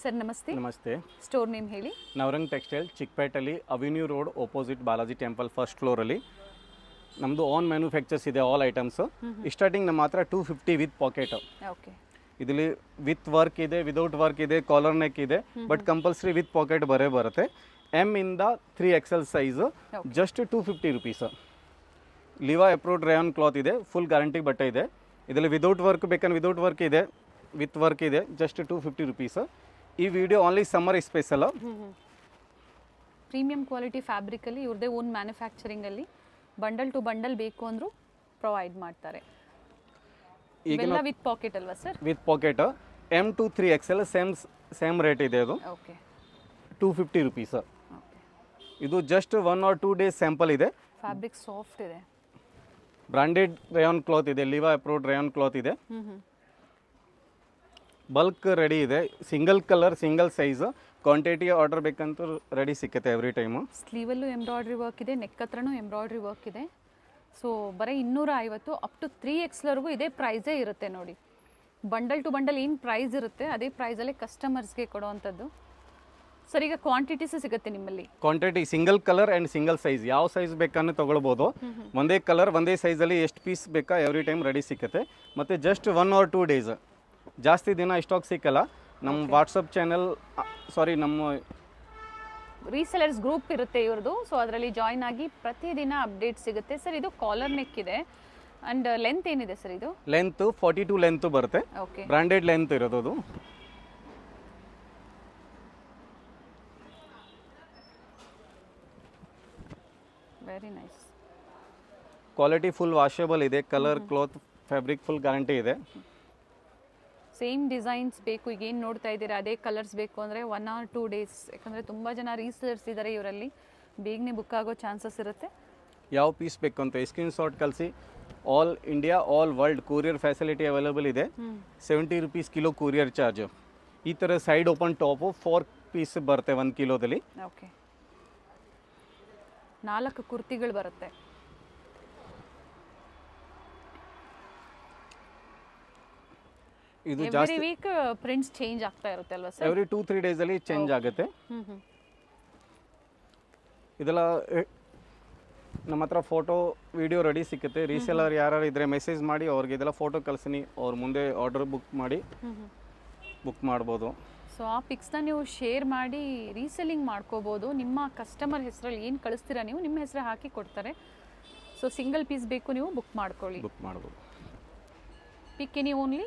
Sir ನಮಸ್ತೆ. ನಮಸ್ತೆ. Store name ಹೇಳಿ. ನವರಂಗ್ ಟೆಕ್ಸ್ಟೈಲ್, ಚಿಕ್ಕಪೇಟೆಯಲ್ಲಿ avenue road opposite Balaji temple first ಫ್ಲೋರಲ್ಲಿ. ನಮ್ಮದು ಓನ್ ಮ್ಯಾನುಫ್ಯಾಕ್ಚರ್ಸ್ ಇದೆ, ಆಲ್ ಐಟಮ್ಸ್. ಸ್ಟಾರ್ಟಿಂಗ್ ನಮ್ಮ ಹತ್ರ 250 ವಿತ್ ಪಾಕೆಟ್. ಓಕೆ. ಇದರಲ್ಲಿ ವಿತ್ ವರ್ಕ್ ಇದೆ, ವಿದೌಟ್ ವರ್ಕ್ ಇದೆ, ಕಾಲರ್ ನೆಕ್ ಇದೆ, ಬಟ್ ಕಂಪಲ್ಸರಿ ವಿತ್ ಪಾಕೆಟ್ ಬರುತ್ತೆ. ಎಮ್ ಇಂದ 3XL size, just 250 rupees. Liva approved rayon cloth ಇದೆ, ಫುಲ್ ಗ್ಯಾರಂಟಿ ಬಟ್ಟೆ ಇದೆ. ಇದರಲ್ಲಿ ವಿದೌಟ್ ವರ್ಕ್ ಬೇಕಂದ್ರೆ ವಿದೌಟ್ ವರ್ಕ್ ಇದೆ, ವಿತ್ ವರ್ಕ್ ಇದೆ, ಜಸ್ಟ್ 250 ರುಪೀಸ್. ಈ video only summer special. Premium quality ಫ್ಯಾಬ್ರಿಕಲ್ಲಿ ಇವ್ರದೇ ಓನ್ ಮ್ಯಾನುಫ್ಯಾಕ್ಚರಿಂಗಲ್ಲಿ ಬಂಡಲ್ ಟು ಬಂಡಲ್ ಬೇಕು ಅಂದರೂ ಪ್ರೊವೈಡ್ ಮಾಡ್ತಾರೆ. ಇವೆಲ್ಲ ವಿತ್ ಪಾಕೆಟ್ ಅಲ್ವಾ sir? With pocket. M to 3XL same rate ಇದೆ. ಅದು ಓಕೆ, 250 ರುಪೀಸ್. ಇದು ಜಸ್ಟ್ 1 or 2 ಡೇಸ್ ಸ್ಯಾಂಪಲ್ ಇದೆ. ಫ್ಯಾಬ್ರಿಕ್ ಸಾಫ್ಟ್ ಇದೆ, ಬ್ರಾಂಡೆಡ್ ರೇಯಾನ್ ಕ್ಲಾತ್ ಇದೆ, ಲಿವಾ ಅಪ್ರೂವ್ಡ್ ರೇಯಾನ್ ಕ್ಲಾತ್ ಇದೆ. ಬಲ್ಕ್ ರೆಡಿ ಇದೆ, single colour single size. Quantity order ಬೇಕಂತೂ ready ಸಿಕ್ಕತ್ತೆ ಎವ್ರಿ ಟೈಮು. ಸ್ಲೀವಲ್ಲೂ ಎಂಬ್ರಾಯ್ಡ್ರಿ ವರ್ಕ್ ಇದೆ, ನೆಕ್ ಹತ್ರನೂ ಎಂಬ್ರಾಯ್ಡ್ರಿ ವರ್ಕ್ ಇದೆ. ಸೊ ಬರೀ 250 ಅಪ್ ಟು 3XLವರೆಗೂ ಇದೇ ಪ್ರೈಸೇ ಇರುತ್ತೆ ನೋಡಿ. ಬಂಡಲ್ ಟು ಬಂಡಲ್ ಏನು ಪ್ರೈಸ್ ಇರುತ್ತೆ ಅದೇ ಪ್ರೈಸಲ್ಲೇ ಕಸ್ಟಮರ್ಸ್ಗೆ ಕೊಡೋವಂಥದ್ದು. ಸರ್ ಈಗ ಕ್ವಾಂಟಿಟೀಸ್ ಸಿಗುತ್ತೆ ನಿಮ್ಮಲ್ಲಿ? Quantity single colour and single size, ಯಾವ ಸೈಜ್ ಬೇಕನ್ನು ತೊಗೊಳ್ಬೋದು. ಒಂದೇ ಕಲರ್ ಒಂದೇ ಸೈಜಲ್ಲಿ ಎಷ್ಟು ಪೀಸ್ ಬೇಕಾ ಎವ್ರಿ ಟೈಮ್ ರೆಡಿ ಸಿಕ್ಕತ್ತೆ. ಮತ್ತು ಜಸ್ಟ್ 1 or 2 ಡೇಸ್, ಜಾಸ್ತಿ ದಿನ ಸ್ಟಾಕ್ ಸಿಕ್ಕಲ್ಲ. ನಮ್ಮ ವಾಟ್ಸಪ್ ಚಾನೆಲ್, ನಮ್ಮ ರೀಸೆಲರ್ಸ್ ಗ್ರೂಪ್ ಇರುತ್ತೆ ಇವ್ರದ್ದು. ಸೊ ಅದರಲ್ಲಿ ಜಾಯ್ನ್ ಆಗಿ ಪ್ರತಿದಿನ ಅಪ್ಡೇಟ್ ಸಿಗುತ್ತೆ. ಸರ್ ಇದು ಕಾಲರ್ ನೆಕ್ ಇದೆ ಆ್ಯಂಡ್ ಲೆಂತ್ ಏನಿದೆ ಸರ್? ಇದು ಲೆಂತ್ 42 ಲೆಂತ್ ಬರುತ್ತೆ. ಓಕೆ, ಬ್ರಾಂಡೆಡ್ ಲೆಂತ್ ಇರೋದು. ಅದು very nice. Quality full washable ಇದೆ, colour cloth fabric full guarantee ಇದೆ. ಸೇಮ್ ಡಿಸೈನ್ಸ್ ಬೇಕು, ಈಗ ಏನು ನೋಡ್ತಾ ಇದ್ದೀರಾ ಅದೇ ಕಲರ್ಸ್ ಬೇಕು ಅಂದರೆ 1 or 2 ಡೇಸ್, ಯಾಕಂದರೆ ತುಂಬ ಜನ ರೀಸೇಲರ್ಸ್ ಇದ್ದಾರೆ ಇವರಲ್ಲಿ, ಬೇಗನೆ ಬುಕ್ ಆಗೋ ಚಾನ್ಸಸ್ ಇರುತ್ತೆ. ಯಾವ ಪೀಸ್ ಬೇಕು ಅಂತ ಸ್ಕ್ರೀನ್ ಶಾಟ್ ಕಳಿಸಿ. All India all world courier facility available ಇದೆ. 70 ರುಪೀಸ್ ಕಿಲೋ ಕೊರಿಯರ್ ಚಾರ್ಜ್. ಈ ಥರ ಸೈಡ್ ಓಪನ್ ಟಾಪು 4 ಪೀಸ್ ಬರುತ್ತೆ 1 ಕಿಲೋದಲ್ಲಿ. ಓಕೆ, 4 ಕುರ್ತಿಗಳು ಬರುತ್ತೆ. ಇದು ಎವ್ರಿ ವೀಕ್ ಪ್ರಿಂಟ್ಸ್ ಚೇಂಜ್ ಆಗ್ತಾ ಇರುತ್ತೆ ಅಲ್ವಾ ಸರ್? ಎವ್ರಿ 2-3 ಡೇಸಲ್ಲಿ ಚೇಂಜ್ ಆಗುತ್ತೆ. ಇದೆಲ್ಲ ನಮ್ಮ ಹತ್ರ ಫೋಟೋ ವಿಡಿಯೋ ರೆಡಿ ಸಿಕ್ಕುತ್ತೆ. ರೀಸೇಲರ್ ಯಾರು ಇದ್ರೆ ಮೆಸೇಜ್ ಮಾಡಿ ಅವ್ರಿಗೆ ಇದೆಲ್ಲ ಫೋಟೋ ಕಳಿಸ್ತೀನಿ, ಅವ್ರ ಮುಂದೆ ಆರ್ಡರ್ ಬುಕ್ ಮಾಡಿ ಬುಕ್ ಮಾಡ್ಬೋದು. ಸೊ ಆ ಪಿಕ್ಸ್ನ ನೀವು ಶೇರ್ ಮಾಡಿ ರೀಸೆಲ್ಲಿಂಗ್ ಮಾಡ್ಕೋಬೋದು. ನಿಮ್ಮ ಕಸ್ಟಮರ್ ಹೆಸರಲ್ಲಿ ಏನು ಕಳಿಸ್ತೀರಾ ನೀವು, ನಿಮ್ಮ ಹೆಸರು ಹಾಕಿ ಕೊಡ್ತಾರೆ. ಸೊ ಸಿಂಗಲ್ ಪೀಸ್ ಬೇಕು ನೀವು ಬುಕ್ ಮಾಡ್ಕೊಳ್ಳಿ, ಬುಕ್ ಮಾಡ್ಬೋದು. ಪಿಕ್ any only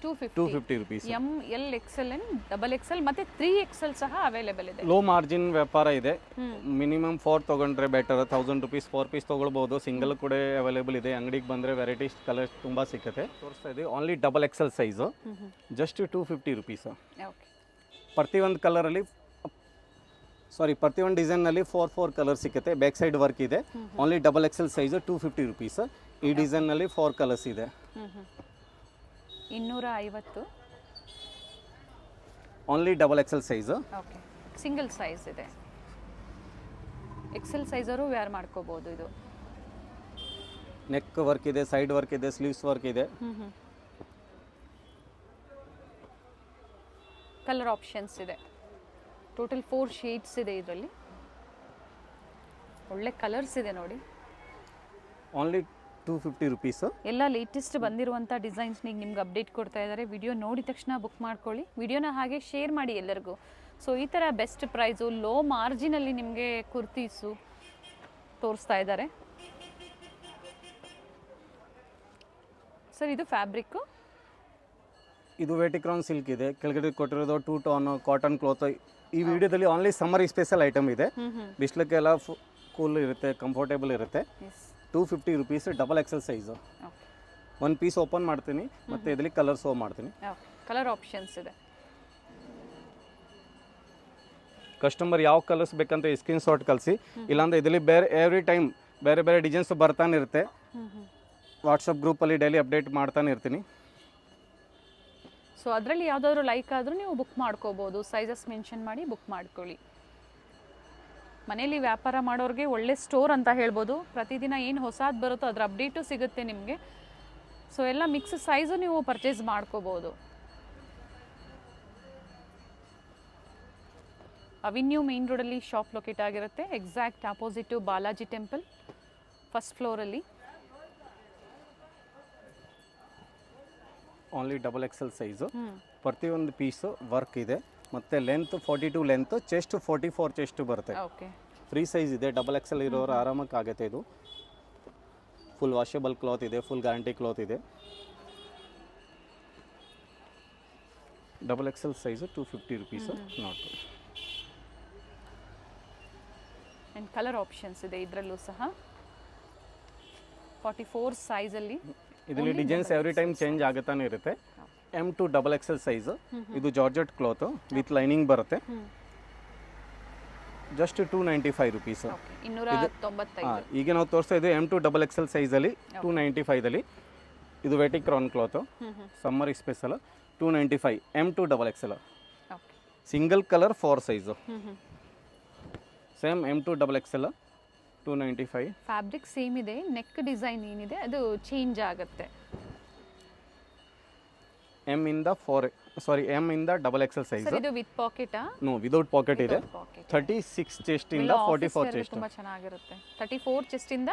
250 rupees. M, L, XL and XXL ಮತ್ತೆ 3XL ಸಹ ಅವೈಲೇಬಲ್ ಇದೆ. ಲೋ ಮಾರ್ಜಿನ್ ವ್ಯಾಪಾರ ಇದೆ. ಮಿನಿಮಮ್ 4 ತೊಗೊಂಡ್ರೆ ಬೆಟರ್. 1000 ರುಪೀಸ್ 4 ಪೀಸ್ ತೊಗೊಳ್ಬೋದು. ಸಿಂಗಲ್ ಕೂಡ ಅವೈಲೇಬಲ್ ಇದೆ. ಅಂಗಡಿಗೆ ಬಂದರೆ ವೆರೈಟೀಸ್ ಕಲರ್ಸ್ ತುಂಬ ಸಿಕ್ಕತ್ತೆ. ತೋರಿಸ್ತಾ ಇದ್ದೀವಿ only XXL size, just 250 rupees. Okay, ಪ್ರತಿಯೊಂದು ಕಲರಲ್ಲಿ ಪ್ರತಿಯೊಂದು ಡಿಸೈನ್ನಲ್ಲಿ 4 ಕಲರ್ ಸಿಕ್ಕತ್ತೆ. ಬ್ಯಾಕ್ ಸೈಡ್ ವರ್ಕ್ ಇದೆ. Only XXL size 250 rupees. ಈ ಡಿಸೈನ್ನಲ್ಲಿ 4 ಕಲರ್ಸ್ ಇದೆ. 250 only XXL size. Okay, single size ಇದೆ. XL ಸೈಜರು ವೇರ್ ಮಾಡ್ಕೋಬೋದು. ಇದು ನೆಕ್ ವರ್ಕ್ ಇದೆ, ಸೈಡ್ ವರ್ಕ್ ಇದೆ, ಸ್ಲೀವ್ಸ್ ವರ್ಕ್ ಇದೆ. ಕಲರ್ ಆಪ್ಷನ್ಸ್ ಇದೆ. ಟೋಟಲ್ 4 ಶೇಡ್ಸ್ ಇದೆ ಇದರಲ್ಲಿ. ಒಳ್ಳೆ ಕಲರ್ಸ್ ಇದೆ ನೋಡಿ. Only 250 rupees. ಎಲ್ಲ ಲೇಟೆಸ್ಟ್ ಬಂದಿರುವಂಥ ಡಿಸೈನ್ಸ್ನಿಗೆ ನಿಮ್ಗೆ ಅಪ್ಡೇಟ್ ಕೊಡ್ತಾ ಇದ್ದಾರೆ. ವಿಡಿಯೋ ನೋಡಿದ ತಕ್ಷಣ ಬುಕ್ ಮಾಡ್ಕೊಳ್ಳಿ. ವಿಡಿಯೋನ ಹಾಗೆ ಶೇರ್ ಮಾಡಿ ಎಲ್ಲರಿಗೂ. ಸೊ ಈ ಥರ ಬೆಸ್ಟ್ ಪ್ರೈಸು ಲೋ ಮಾರ್ಜಿನಲ್ಲಿ ನಿಮಗೆ ಕುರ್ತೀಸು ತೋರಿಸ್ತಾ ಇದ್ದಾರೆ. ಸರ್ ಇದು ಫ್ಯಾಬ್ರಿಕ್ಕು? ಇದು ವೆಟಿಕ್ರಾನ್ ಸಿಲ್ಕ್ ಇದೆ. ಕೆಳಗಡೆ ಕೊಟ್ಟಿರೋದು 2 ಟೋನ್ ಕಾಟನ್ ಕ್ಲಾತ್. ಈ ವಿಡಿಯೋದಲ್ಲಿ ಓನ್ಲಿ ಸಮ್ಮರ್ ಸ್ಪೆಷಲ್ ಐಟಮ್ ಇದೆ. ಬಿಸ್ಲಕ್ಕೆಲ್ಲ ಕೂಲ್ ಇರುತ್ತೆ, ಕಂಫರ್ಟೇಬಲ್ ಇರುತ್ತೆ. 250 rupees XXL size. 1 piece open ಮಾಡ್ತೀನಿ ಮತ್ತು ಇದರಲ್ಲಿ ಕಲರ್ ಶೋ ಮಾಡ್ತೀನಿ. ಕಲರ್ ಆಪ್ಷನ್ಸ್ ಇದೆ. ಕಸ್ಟಮರ್ ಯಾವ ಕಲರ್ಸ್ ಬೇಕಂತ ಸ್ಕ್ರೀನ್ ಶಾಟ್ ಕಳಿಸಿ. ಇಲ್ಲಾಂದರೆ ಇದರಲ್ಲಿ ಬೇರೆ ಎವ್ರಿ ಟೈಮ್ ಬೇರೆ ಬೇರೆ ಡಿಸೈನ್ಸ್ ಬರ್ತಾನೆ ಇರುತ್ತೆ. ವಾಟ್ಸಪ್ ಗ್ರೂಪಲ್ಲಿ ಡೈಲಿ ಅಪ್ಡೇಟ್ ಮಾಡ್ತಾನೆ ಇರ್ತೀನಿ. ಸೊ ಅದರಲ್ಲಿ ಯಾವುದಾದ್ರೂ ಲೈಕ್ ಆದರೂ ನೀವು ಬುಕ್ ಮಾಡ್ಕೋಬೋದು. ಸೈಜಸ್ ಮೆನ್ಷನ್ ಮಾಡಿ ಬುಕ್ ಮಾಡ್ಕೊಳ್ಳಿ. ಮನೇಲಿ ವ್ಯಾಪಾರ ಮಾಡೋರಿಗೆ ಒಳ್ಳೆ ಸ್ಟೋರ್ ಅಂತ ಹೇಳ್ಬೋದು. ಪ್ರತಿದಿನ ಏನು ಹೊಸದು ಬರುತ್ತೋ ಅದರ ಅಪ್ಡೇಟು ಸಿಗುತ್ತೆ ನಿಮಗೆ. ಸೊ ಎಲ್ಲ ಮಿಕ್ಸ್ ಸೈಜು ನೀವು ಪರ್ಚೇಸ್ ಮಾಡ್ಕೋಬೋದು. ಅವಿನ್ಯೂ ಮೇನ್ ರೋಡಲ್ಲಿ ಶಾಪ್ ಲೊಕೇಟ್ ಆಗಿರುತ್ತೆ. Exact opposite Balaji temple, first ಫ್ಲೋರಲ್ಲಿ. Only double XL size. ಪ್ರತಿಯೊಂದು ಪೀಸು ವರ್ಕ್ ಇದೆ. ಮತ್ತು ಲೆಂತ್ 42 ಲೆಂತ್, ಚೆಸ್ಟ್ 44 ಚೆಸ್ಟ್ ಬರುತ್ತೆ. ಓಕೆ, ಫ್ರೀ ಸೈಜ್ ಇದೆ. ಡಬಲ್ ಎಕ್ಸೆಲ್ ಇರೋರು ಆರಾಮಕ್ಕೆ ಆಗುತ್ತೆ. ಇದು ಫುಲ್ ವಾಷೇಬಲ್ ಕ್ಲಾತ್ ಇದೆ, ಫುಲ್ ಗ್ಯಾರಂಟಿ ಕ್ಲಾತ್ ಇದೆ. Double XL size 250 rupees. Note and colour options ಇದೆ ಇದರಲ್ಲೂ ಸಹ. 44 ಸೈಜಲ್ಲಿ. ಇದರಲ್ಲಿ ಡಿಸೈನ್ಸ್ ಎವ್ರಿ ಟೈಮ್ ಚೇಂಜ್ ಆಗುತ್ತಾನೆ ಇರುತ್ತೆ. M2 double XL size. ಇದು ಜಾರ್ಜೆಟ್ ಕ್ಲಾತು ವಿತ್ ಲೈನಿಂಗ್ ಬರುತ್ತೆ. Just 295 rupees. 295. ಈಗ ನಾವು ತೋರಿಸ್ತಾ ಇದ್ದೀವಿ M2 ಡಬಲ್ ಎಕ್ಸೆಲ್ ಸೈಜಲ್ಲಿ 295ದಲ್ಲಿ. ಇದು ವೆಟಿಕ್ರಾನ್ cloth, summer special. 295 M2 double XL. Single colour 4 size. Same M2 double XL 295. Fabric same ಇದೆ, ನೆಕ್ ಡಿಸೈನ್ ಏನಿದೆ ಅದು ಚೇಂಜ್ ಆಗುತ್ತೆ. M ಇಂದ ಡಬಲ್ ಎಕ್ಸೆಲ್ ಸೈಜ್. ಇದು ವಿತ್ ಪಾಕೆಟಾ? ನೋ, ವಿದೌಟ್ ಪಾಕೆಟ್ ಇದೆ. 36 ಚೆಸ್ಟ್ ಇಂದ 44 ಚೆಸ್ಟ್. ತುಂಬಾ ಚೆನ್ನಾಗಿರುತ್ತೆ. 34 ಚೆಸ್ಟ್ ಇಂದ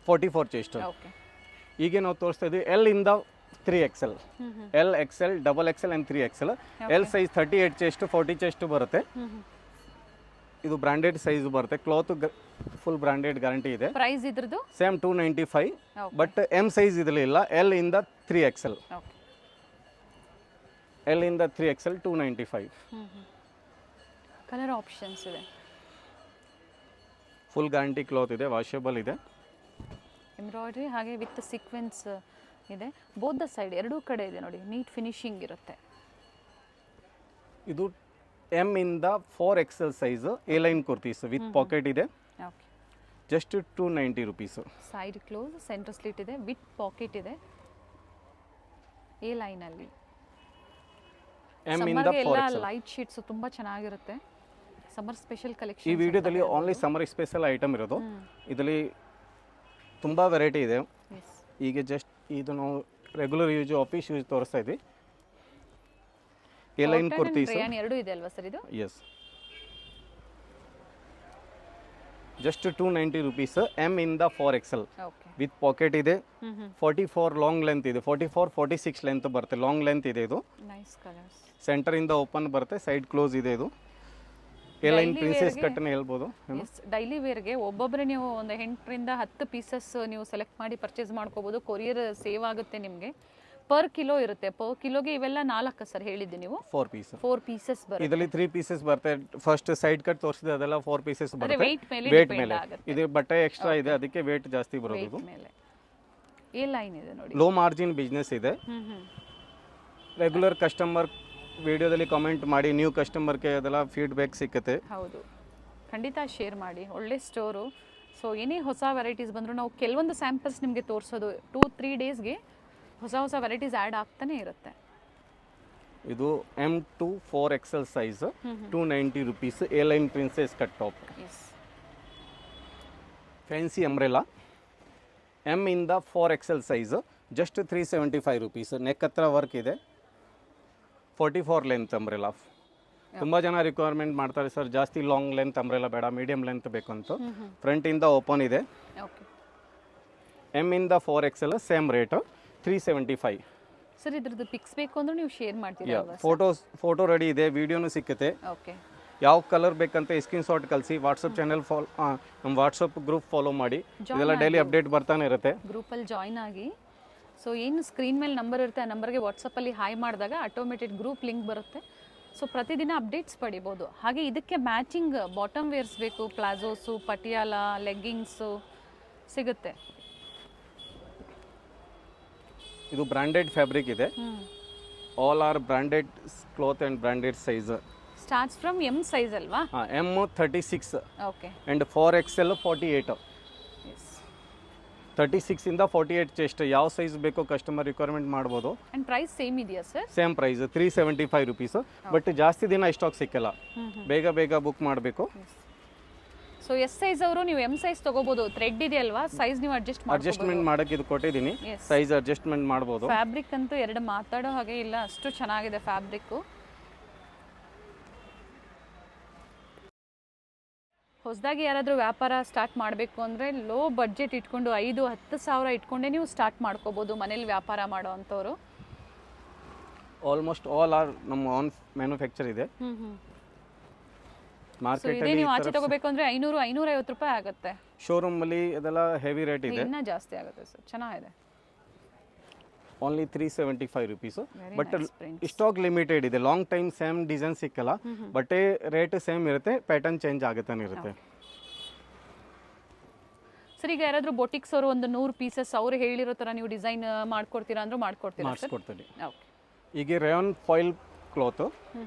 44 ಚೆಸ್ಟ್. ಓಕೆ. ಈಗ ನಾವು ತೋರಿಸ್ತಾ ಇದ್ದೀವಿ L ಇಂದ 3XL. L, XL, double XL and 3XL. L size 38 chest, 40 chest ಬರುತ್ತೆ. ಇದು ಬ್ರಾಂಡೆಡ್ ಸೈಜ್ ಬರುತ್ತೆ. ಕ್ಲಾತ್ ಫುಲ್ ಬ್ರಾಂಡೆಡ್ ಗ್ಯಾರಂಟಿ ಇದೆ. ಪ್ರೈಸ್ ಇದ್ರದ್ದು ಸೇಮ್ 295. ಬಟ್ M ಸೈಜ್ ಇದರಲ್ಲಿ ಇಲ್ಲ. L ಇಂದ 3XL. L ಇಂದ 3XL 295. ಕಲರ್ ಆಪ್ಷನ್ಸ್ ಇದೆ. ಫುಲ್ ಗ್ಯಾರಂಟಿ ಕ್ಲಾತ್ ಇದೆ, ವಾಷೇಬಲ್ ಇದೆ. ಎಂಬ್ರಾಯ್ಡ್ರಿ ಹಾಗೆ ವಿತ್ ಸೀಕ್ವೆನ್ಸ್ ಇದೆ. ಬೋತ್ ದ ಸೈಡ್ ಎರಡೂ ಕಡೆ ಇದೆ ನೋಡಿ, ನೀಟ್ ಫಿನಿಶಿಂಗ್ ಇರುತ್ತೆ. ಇದು M ಇಂದ 4XL size A line kurtis with pocket ಇದೆ. Okay, just 290 rupees. Side close, centre slit ಇದೆ, ವಿತ್ ಪಾಕೆಟ್ ಇದೆ ಎ ಲೈನಲ್ಲಿ. M ಇಂದ 4XL. ಲೈಟ್ ಶೀಟ್ಸ್ ತುಂಬಾ ಚೆನ್ನಾಗಿರುತ್ತೆ. ಸಮ್ಮರ್ ಸ್ಪೆಷಲ್ ಈ ಕಲೆಕ್ಷನ್. ವಿಡಿಯೋದಲ್ಲಿ ಓನ್ಲಿ ಸಮ್ಮರ್ ಸ್ಪೆಷಲ್ ಐಟಮ್ ಇರೋದು. ಇದರಲ್ಲಿ ತುಂಬ ವೆರೈಟಿ ಇದೆ. ಈಗ ಜಸ್ಟ್ ಇದು ನಾವು ರೆಗ್ಯುಲರ್ ಯೂಸ್, ಆಫೀಸ್ ಯೂಸ್ ತೋರಿಸ್ತಾ ಇದ್ವಿ. ಎ ಲೈನ್ ಕುರ್ತೀಸ್ ಎರಡು ಇದೆ ಅಲ್ವಾ ಸರ್ ಇದು? ಎಸ್. Just 290 rupees. M ಇಂದ 4XL ವಿತ್ ಪಾಕೆಟ್ ಇದೆ. 44 ಲಾಂಗ್ ಲೆಂತ್ ಇದೆ. 44, 46 ಲೆಂತ್ ಬರುತ್ತೆ. ಲಾಂಗ್ ಲೆಂತ್ ಇದೆ ಇದು. Nice colours. ಸೆಂಟರ್ ಇಂದ ಓಪನ್ ಬರುತ್ತೆ, ಸೈಡ್ ಕ್ಲೋಸ್ ಇದೆ. ಇದು ಎ ಲೈನ್ ಪ್ರಿನ್ಸೆಸ್ ಕಟ್ ಹೇಳ್ಬೋದು. ಡೈಲಿ ವೇರ್ಗೆ ಒಬ್ಬೊಬ್ಬರೇ ನೀವು ಒಂದು 8ರಿಂದ 10 ಪೀಸಸ್ ನೀವು ಸೆಲೆಕ್ಟ್ ಮಾಡಿ ಪರ್ಚೇಸ್ ಮಾಡ್ಕೋಬಹುದು. ಕೊರಿಯರ್ ಸೇವ್ ಆಗುತ್ತೆ ನಿಮಗೆ. ಪರ್ ಕಿಲೋ ಇರುತ್ತೆ. ಪರ್ ಕಿಲೋಗೆ ಇವೆಲ್ಲ 4 ಸರ್ ಹೇಳಿದ್ದೆ ನೀವು? 4 ಪೀಸ್. 4 ಪೀಸಸ್ ಬರುತ್ತೆ. ಇದರಲ್ಲಿ 3 ಪೀಸಸ್ ಬರುತ್ತೆ. ಫಸ್ಟ್ ಸೈಡ್ ಕಟ್ ತೋರಿಸಿದೆ, ಅದೆಲ್ಲ 4 ಪೀಸಸ್ ಬರುತ್ತೆ. ವೇಟ್ ಮೇಲೆ ಇದು ಬಟ್ಟೆ ಎಕ್ಸ್ಟ್ರಾ ಇದೆ, ಅದಕ್ಕೆ ವೇಟ್ ಜಾಸ್ತಿ ಬರೋದು. ಎ ಲೈನ್ ಇದೆ ನೋಡಿ. ಲೋ ಮಾರ್ಜಿನ್ ಬಿಸ್ನೆಸ್ ಇದೆ. ರೆಗ್ಯುಲರ್ ಕಸ್ಟಮರ್ ವಿಡಿಯೋದಲ್ಲಿ ಕಾಮೆಂಟ್ ಮಾಡಿ, ನ್ಯೂ ಕಸ್ಟಮರ್ಗೆ ಅದೆಲ್ಲ ಫೀಡ್ಬ್ಯಾಕ್ ಸಿಕ್ಕುತ್ತೆ. ಹೌದು, ಖಂಡಿತ ಶೇರ್ ಮಾಡಿ. ಒಳ್ಳೆ ಸ್ಟೋರು. ಸೊ ಏನೇ ಹೊಸ ವೆರೈಟೀಸ್ ಬಂದರೂ ನಾವು ಕೆಲವೊಂದು ಸ್ಯಾಂಪಲ್ಸ್ ನಿಮಗೆ ತೋರಿಸೋದು 2-3 ಡೇಸ್ಗೆ ಹೊಸ ಹೊಸ ವೆರೈಟೀಸ್ ಆ್ಯಡ್ ಆಗ್ತಾನೆ ಇರುತ್ತೆ. ಇದು M2 4XL size 290 rupees. A line princess cut top, fancy umbrella. M ಇಂದ 4XL size just 375 rupees. Neck ಹತ್ರ ವರ್ಕ್ ಇದೆ. 44 ಲೆಂತ್ ಅಂಬ್ರೆಲಾ. ತುಂಬ ಜನ ರಿಕ್ವೈರ್ಮೆಂಟ್ ಮಾಡ್ತಾರೆ, ಸರ್ ಜಾಸ್ತಿ ಲಾಂಗ್ ಲೆಂತ್ ಅಂಬ್ರೆಲಾ ಬೇಡ, ಮೀಡಿಯಂ ಲೆಂತ್ ಬೇಕು ಅಂತ. ಫ್ರಂಟ್ ಇಂದ ಓಪನ್ ಇದೆ. M ಇಂದ 4XL ಸೇಮ್ ರೇಟ್ 375. ಸರ್ ಇದ್ರದ್ದು ಪಿಕ್ಸ್ ಬೇಕು ಅಂದ್ರೆ ನೀವು ಶೇರ್ ಮಾಡ್ತೀರಾ ಅಲ್ವಾ? ಫೋಟೋ ರೆಡಿ ಇದೆ, ವಿಡಿಯೋನು ಸಿಕ್ಕುತ್ತೆ. ಓಕೆ, ಯಾವ ಕಲರ್ ಬೇಕಂತ ಸ್ಕ್ರೀನ್ ಶಾಟ್ ಕಳಿಸಿ. ವಾಟ್ಸಪ್ ಚಾನಲ್ ನಮ್ಮ ವಾಟ್ಸಪ್ ಗ್ರೂಪ್ ಫಾಲೋ ಮಾಡಿ. ಇದೆಲ್ಲ ಡೈಲಿ ಅಪ್ಡೇಟ್ ಬರ್ತಾನೆ ಇರುತ್ತೆ. ಗ್ರೂಪಲ್ಲಿ ಜಾಯ್ನ್ ಆಗಿ. ಸೊ ಏನು ಸ್ಕ್ರೀನ್ ಮೇಲೆ ನಂಬರ್ ಇರುತ್ತೆ, ಆ ನಂಬರ್ಗೆ ವಾಟ್ಸಪ್ಪಲ್ಲಿ ಹಾಯ್ ಮಾಡಿದಾಗ ಆಟೋಮೇಟೆಡ್ ಗ್ರೂಪ್ ಲಿಂಕ್ ಬರುತ್ತೆ. ಸೊ ಪ್ರತಿದಿನ ಅಪ್ಡೇಟ್ಸ್ ಪಡಿಬೋದು. ಹಾಗೆ ಇದಕ್ಕೆ ಮ್ಯಾಚಿಂಗ್ ಬಾಟಮ್ ವೇರ್ಸ್ ಬೇಕು, ಪ್ಲಾಜೋಸು, ಪಟಿಯಾಲ, ಲೆಗ್ಗಿಂಗ್ಸು ಸಿಗುತ್ತೆ. ಇದು ಬ್ರಾಂಡೆಡ್ ಫ್ಯಾಬ್ರಿಕ್ ಇದೆ. All are branded cloth and branded size. Starts from M size ಅಲ್ವಾ? M 36 okay and 4XL 48. 36 ಇಂದ 48 ಚೆಸ್ಟ್. ಯಾವ ಸೈಜ್ ಬೇಕೋ ಕಸ್ಟಮರ್ ರಿಕ್ವೈರ್ಮೆಂಟ್ ಮಾಡ್ಬೋದು. ಆ್ಯಂಡ್ ಪ್ರೈಸ್ ಸೇಮ್ ಇದೆಯಾ sir? Same price 375 rupees. But ಜಾಸ್ತಿ ದಿನ ಸ್ಟಾಕ್ ಸಿಕ್ಕಲ್ಲ, ಬೇಗ ಬುಕ್ ಮಾಡಬೇಕು. ಸೊ ಎಸ್ ಸೈಜ್ ಅವರು ನೀವು M ಸೈಜ್ ತಗೋಬಹುದು. ಥ್ರೆಡ್ ಇದೆ ಅಲ್ವಾ, ಸೈಜ್ ನೀವು ಅಡ್ಜಸ್ಟ್ಮೆಂಟ್ ಮಾಡಕ್ಕೆ ಇದು ಕೊಟ್ಟಿದ್ದೀನಿ. ಸೈಜ್ ಅಡ್ಜಸ್ಟ್ಮೆಂಟ್ ಮಾಡ್ಬೋದು. ಫ್ಯಾಬ್ರಿಕ್ ಅಂತೂ ಎರಡು ಮಾತಾಡೋ ಹಾಗೆ ಇಲ್ಲ, ಅಷ್ಟು ಚೆನ್ನಾಗಿದೆ ಫ್ಯಾಬ್ರಿಕ್. ಹೊಸದಾಗಿ ಯಾರಾದರೂ ವ್ಯಾಪಾರ ಸ್ಟಾರ್ಟ್ ಮಾಡಬೇಕು ಅಂದರೆ ಲೋ ಬಡ್ಜೆಟ್ ಇಟ್ಕೊಂಡು 5-10 ಸಾವಿರ ಇಟ್ಕೊಂಡೇ ನೀವು ಸ್ಟಾರ್ಟ್ ಮಾಡ್ಕೋಬೋದು ಮನೇಲಿ ವ್ಯಾಪಾರ ಮಾಡೋ ಅಂಥವ್ರು. ಆಲ್ಮೋಸ್ಟ್ ಆಲ್ ಆರ್ ನಮ್ಮ ಆನ್ ಮ್ಯಾನುಫ್ಯಾಕ್ಚರ್ ಇದೆ. ಸೊ ಮಾರ್ಕೆಟ್ ಇದೇ ನೀವು ಆಚೆ ತಗೋಬೇಕು ಅಂದರೆ 500-550 ರೂಪಾಯಿ ಆಗುತ್ತೆ. ಶೋರೂಮ್ ಅಲ್ಲಿ ಅದೆಲ್ಲ ಹೆವಿ ರೇಟ್ ಇದೆ. ಇನ್ನೂ ಜಾಸ್ತಿ ಆಗುತ್ತೆ ಸರ್. ಚೆನ್ನಾಗಿದೆ. Only 375 rupees. Very but nice prints. Stock limited ಇದೆ. ಲಾಂಗ್ ಟೈಮ್ ಸೇಮ್ ಡಿಸೈನ್ ಸಿಕ್ಕಲ್ಲ, ಬಟ್ಟೆ ರೇಟ್ ಸೇಮ್ ಇರುತ್ತೆ, ಪ್ಯಾಟರ್ನ್ ಚೇಂಜ್ ಆಗುತ್ತಾನೆ ಇರುತ್ತೆ. ಸರ್ ಈಗ ಯಾರಾದರೂ ಬೊಟಿಕ್ಸ್ ಅವರು ಒಂದು 100 ಪೀಸಸ್ ಅವ್ರು ಹೇಳಿರೋ ಥರ ನೀವು ಡಿಸೈನ್ ಮಾಡ್ಕೊಡ್ತೀರಾ ಅಂದ್ರೂ ಮಾಡ್ಕೊಡ್ತೀರಾ ಸರ್? ಮಾಡಿಸ್ಕೊಡ್ತೀನಿ. ಓಕೆ. ಈಗ rayon foil cloth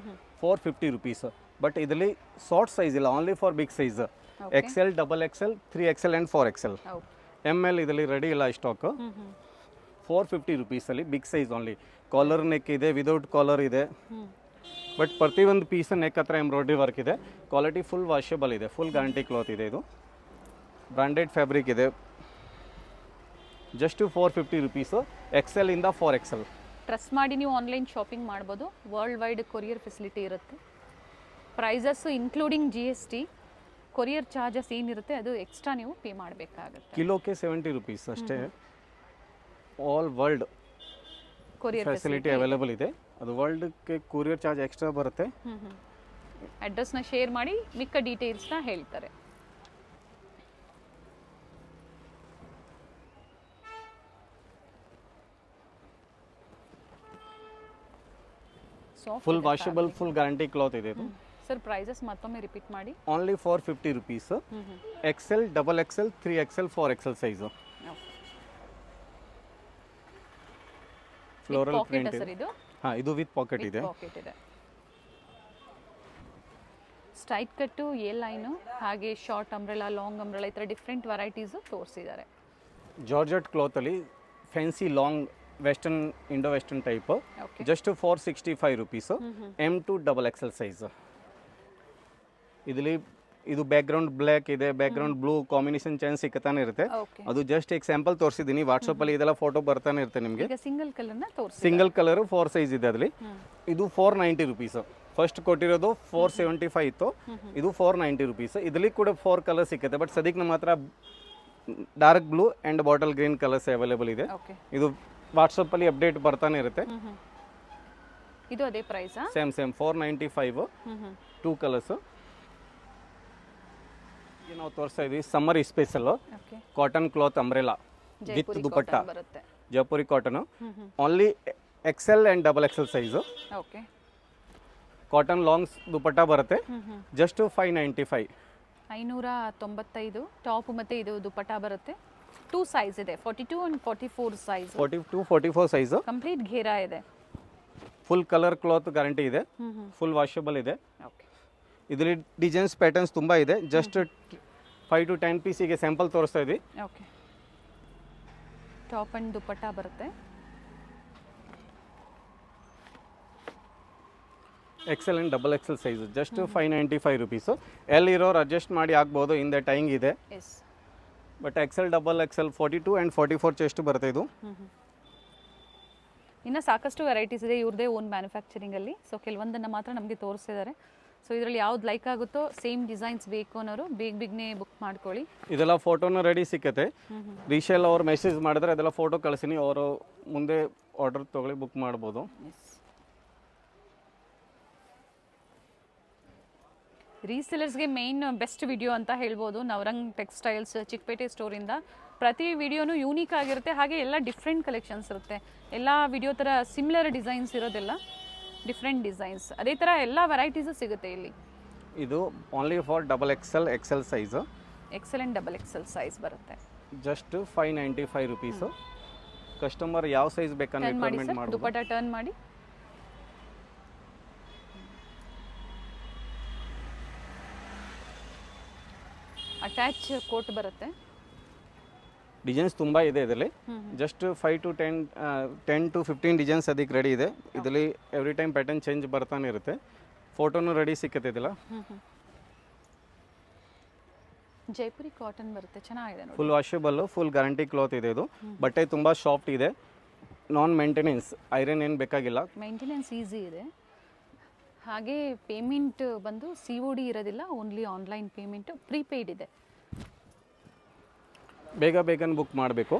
450 rupees. But ಇದರಲ್ಲಿ ಶಾರ್ಟ್ ಸೈಜ್ ಇಲ್ಲ, only for big size. XL, XXL, 3XL and 4XL. Okay. ML ಇದರಲ್ಲಿ ರೆಡಿ ಇಲ್ಲ ಸ್ಟಾಕ್. 450 ರುಪೀಸಲ್ಲಿ big size only. Collar neck ಇದೆ, ವಿದೌಟ್ ಕಾಲರ್ ಇದೆ. ಬಟ್ ಪ್ರತಿಯೊಂದು ಪೀಸ್ ನೆಕ್ ಹತ್ರ ಎಂಬ್ರಾಯ್ಡ್ರಿ ವರ್ಕ್ ಇದೆ. ಕ್ವಾಲಿಟಿ ಫುಲ್ ವಾಷಬಲ್ ಇದೆ, ಫುಲ್ ಗ್ಯಾರಂಟಿ ಕ್ಲಾತ್ ಇದೆ. ಇದು ಬ್ರಾಂಡೆಡ್ ಫ್ಯಾಬ್ರಿಕ್ ಇದೆ. Just 450 rupees. XL ಇಂದ 4XL. ಟ್ರಸ್ಟ್ ಮಾಡಿ ನೀವು ಆನ್ಲೈನ್ ಶಾಪಿಂಗ್ ಮಾಡ್ಬೋದು. ವರ್ಲ್ಡ್ ವೈಡ್ ಕೊರಿಯರ್ ಫೆಸಿಲಿಟಿ ಇರುತ್ತೆ. Prices including GST. Courier charges ಏನಿರುತ್ತೆ ಅದು ಎಕ್ಸ್ಟ್ರಾ ನೀವು ಪೇ ಮಾಡಬೇಕಾಗುತ್ತೆ. ಕಿಲೋಕ್ಕೆ 70 ರುಪೀಸ್ ಅಷ್ಟೇ. All world courier facility available ಇದೆ. ಅದು ವರ್ಲ್ಡ್ಗೆ ಕೊರಿಯರ್ ಚಾರ್ಜ್ ಎಕ್ಸ್ಟ್ರಾ ಬರುತ್ತೆ. ಅಡ್ರೆಸ್ನ ಶೇರ್ ಮಾಡಿ ಮಿಕ್ಕ ಡೀಟೇಲ್ಸ್ನ ಹೇಳ್ತಾರೆ. Full washable, full guarantee cloth ಇದೆ ಇದು. ಸರ್ ಪ್ರೈಸಸ್ ಮತ್ತೊಮ್ಮೆ ರಿಪೀಟ್ ಮಾಡಿ. Only 450 rupees. XL, XXL, 3XL, 4XL size. Floral print sir ಇದು. ಹಾಂ, ಇದು ವಿತ್ ಪಾಕೆಟ್ ಇದೆ. ಪಾಕೆಟ್ ಇದೆ. ಸ್ಟ್ರೈಟ್ ಕಟ್ಟು, ಎ ಲೈನು, ಹಾಗೆ ಶಾರ್ಟ್ ಅಂಬ್ರೆಲಾ, ಲಾಂಗ್ ಅಂಬ್ರೆಲಾ, ಈ ಥರ ಡಿಫ್ರೆಂಟ್ ವೆರೈಟೀಸು ತೋರಿಸಿದ್ದಾರೆ. ಜಾರ್ಜೆಟ್ ಕ್ಲಾತಲ್ಲಿ fancy long western, Indo western type. Okay. Just 465 rupees. M to XXL size. ಇದರಲ್ಲಿ ಇದು ಬ್ಯಾಕ್ಗ್ರೌಂಡ್ ಬ್ಲ್ಯಾಕ್ ಇದೆ, ಬ್ಯಾಕ್ಗ್ರೌಂಡ್ ಬ್ಲೂ ಕಾಂಬಿನೇಷನ್ ಚೇಂಜ್ ಸಿಕ್ಕತಾನೆ ಇರುತ್ತೆ. ಓಕೆ. ಅದು ಜಸ್ಟ್ ಎಕ್ಸಾಂಪಲ್ ತೋರಿಸಿದ್ದೀನಿ. ವಾಟ್ಸಪ್ಪಲ್ಲಿ ಇದೆಲ್ಲ ಫೋಟೋ ಬರ್ತಾನೆ ಇರುತ್ತೆ ನಿಮಗೆ. ಈಗ ಸಿಂಗಲ್ ಕಲರ್ನ ತೋರಿಸಿ. ಸಿಂಗಲ್ ಕಲರ್ 4 ಸೈಜ್ ಇದೆ ಅದರಲ್ಲಿ. ಇದು 490 ರುಪೀಸ್. ಫಸ್ಟ್ ಕೊಟ್ಟಿರೋದು 475 ಇತ್ತು, ಇದು 490 ರುಪೀಸ್. ಇದರಲ್ಲಿ ಕೂಡ 4 ಕಲರ್ ಸಿಕ್ಕತ್ತೆ. ಬಟ್ ಸದ್ಯಕ್ಕೆ ನಮ್ಮ ಹತ್ರ dark blue and bottle green colours available ಇದೆ. ಓಕೆ. ಇದು ವಾಟ್ಸಪ್ಪಲ್ಲಿ ಅಪ್ಡೇಟ್ ಬರ್ತಾನೆ ಇರುತ್ತೆ. ಇದು ಅದೇ ಪ್ರೈಸಾ? ಸೇಮ್ 495. 2 ಕಲರ್ಸ್. ಈಗ ನಾವು ತೋರಿಸ್ತಾ ಇದ್ದೀವಿ summer special okay. Cotton cloth umbrella with Jaipuri dupatta. Cotton ಬರುತ್ತೆ. Jaipuri cotton. Only XL and XXL size. Okay. Cotton longs dupatta ಬರುತ್ತೆ. ಜಸ್ಟ್ 595. 595 ಟಾಪ್ ಮತ್ತು ಇದು ದುಪಟ್ಟ ಬರುತ್ತೆ. 2 ಸೈಜ್ ಇದೆ, 42 and 44 ಸೈಜ್. 42, 44 ಸೈಜು. ಕಂಪ್ಲೀಟ್ ಘೇರಾ ಇದೆ. ಫುಲ್ ಕಲರ್ ಕ್ಲಾತ್ ಗ್ಯಾರಂಟಿ ಇದೆ. ಫುಲ್ ವಾಷಬಲ್ ಇದೆ. ಓಕೆ. ಇದರಲ್ಲಿ ಡಿಸೈನ್ಸ್ ಪ್ಯಾಟರ್ನ್ಸ್ ತುಂಬ ಇದೆ. ಜಸ್ಟ್ 5 to 10 ಪೀಸಿಗೆ ಸ್ಯಾಂಪಲ್ ತೋರಿಸ್ತಾ ಇದ್ವಿ. ಓಕೆ. ಟಾಪ್ ಆ್ಯಂಡ್ ದುಪಟ್ಟ ಬರುತ್ತೆ. XL and XXL size. Just 595 rupees. L ಇರೋರು ಅಡ್ಜಸ್ಟ್ ಮಾಡಿ ಆಗ್ಬೋದು, ಹಿಂದೆ ಟೈಂಗ್ ಇದೆ. Yes. But XL, XXL 42 and 44 chest ಬರುತ್ತೆ ಇದು. ಇನ್ನು ಸಾಕಷ್ಟು ವೆರೈಟೀಸ್ ಇದೆ ಇವ್ರದೇ ಓನ್ ಮ್ಯಾನುಫ್ಯಾಕ್ಚರಿಂಗಲ್ಲಿ. ಸೊ ಕೆಲವೊಂದನ್ನು ಮಾತ್ರ ನಮಗೆ ತೋರಿಸ್ತಿದ್ದಾರೆ. ಸೊ ಇದರಲ್ಲಿ ಯಾವ್ದು ಲೈಕ್ ಆಗುತ್ತೋ, ಸೇಮ್ ಡಿಸೈನ್ಸ್ ಬೇಕು ಅನ್ನೋರು ಬೇಗನೆ ಬುಕ್ ಮಾಡ್ಕೊಳ್ಳಿ. ಇದೆಲ್ಲ ಫೋಟೋನ ರೆಡಿ ಸಿಕ್ಕತ್ತೆ. ರೀಶೇಲ್ ಅವ್ರು ಮೆಸೇಜ್ ಮಾಡಿದ್ರೆ ಅದೆಲ್ಲ ಫೋಟೋ ಕಳಿಸ್ತೀನಿ, ಅವರು ಮುಂದೆ ಆರ್ಡರ್ ತೊಗೊಳ್ಳಿ ಬುಕ್ ಮಾಡ್ಬೋದು. ರೀಸೆಲರ್ಸ್ಗೆ ಮೇನ್ ಬೆಸ್ಟ್ ವಿಡಿಯೋ ಅಂತ ಹೇಳ್ಬೋದು. ನವರಂಗ್ ಟೆಕ್ಸ್ಟೈಲ್ಸ್ ಚಿಕ್ಕಪೇಟೆ ಸ್ಟೋರಿಂದ ಪ್ರತಿ ವಿಡಿಯೋನು ಯೂನಿಕ್ ಆಗಿರುತ್ತೆ. ಹಾಗೆ ಎಲ್ಲ ಡಿಫ್ರೆಂಟ್ ಕಲೆಕ್ಷನ್ಸ್ ಇರುತ್ತೆ. ಎಲ್ಲ ವಿಡಿಯೋ ಥರ ಸಿಮಿಲರ್ ಡಿಸೈನ್ಸ್ ಇರೋದಿಲ್ಲ, ಡಿಫ್ರೆಂಟ್ ಡಿಸೈನ್ಸ್. ಅದೇ ಥರ ಎಲ್ಲ ವೆರೈಟೀಸು ಸಿಗುತ್ತೆ ಇಲ್ಲಿ. ಇದು only for XXL, XL size. XL and XXL size ಬರುತ್ತೆ. Just 595 rupees. ಕಸ್ಟಮರ್ ಯಾವ ಸೈಜ್ ಬೇಕಂತ ಟರ್ನ್ ಮಾಡಿ ರಿಕ್ವೈರ್ಮೆಂಟ್ ಸರ್, ಮಾಡ್ಬೋದು. ದುಪಟ್ಟ ಟರ್ನ್ ಮಾಡಿ. ಅಟ್ಯಾಚ್ ಕೋಟ್ ಬರುತ್ತೆ. ಡಿಸೈನ್ಸ್ ತುಂಬ ಇದೆ ಇದರಲ್ಲಿ. ಜಸ್ಟ್ 5 to 10 to 15 ಡಿಸೈನ್ಸ್ ಅದಕ್ಕೆ ರೆಡಿ ಇದೆ. ಇದರಲ್ಲಿ ಎವ್ರಿ ಟೈಮ್ ಪ್ಯಾಟರ್ನ್ ಚೇಂಜ್ ಬರ್ತಾನೆ ಇರುತ್ತೆ. ಫೋಟೋನು ರೆಡಿ ಸಿಕ್ಕತ್ತೆ ಇದೆಲ್ಲ. ಜೈಪುರಿ ಕಾಟನ್ ಬರುತ್ತೆ, ಚೆನ್ನಾಗಿದೆ ನೋಡಿ. Full washable, full guarantee cloth ಇದೆ ಇದು. ಬಟ್ಟೆ ತುಂಬ ಸಾಫ್ಟ್ ಇದೆ, ನಾನ್ ಮೇಂಟೆನೆನ್ಸ್, ಐರನ್ ಏನು ಬೇಕಾಗಿಲ್ಲ. ಮೇಂಟೆನೆನ್ಸ್ ಈಸಿ ಇದೆ. ಹಾಗೆ ಪೇಮೆಂಟ್ ಬಂದು COD ಇರೋದಿಲ್ಲ, ಓನ್ಲಿ ಆನ್ಲೈನ್ ಪೇಮೆಂಟ್, ಪ್ರೀಪೇಯ್ಡ್ ಇದೆ. ಬೇಗನೆ ಬುಕ್ ಮಾಡಬೇಕು.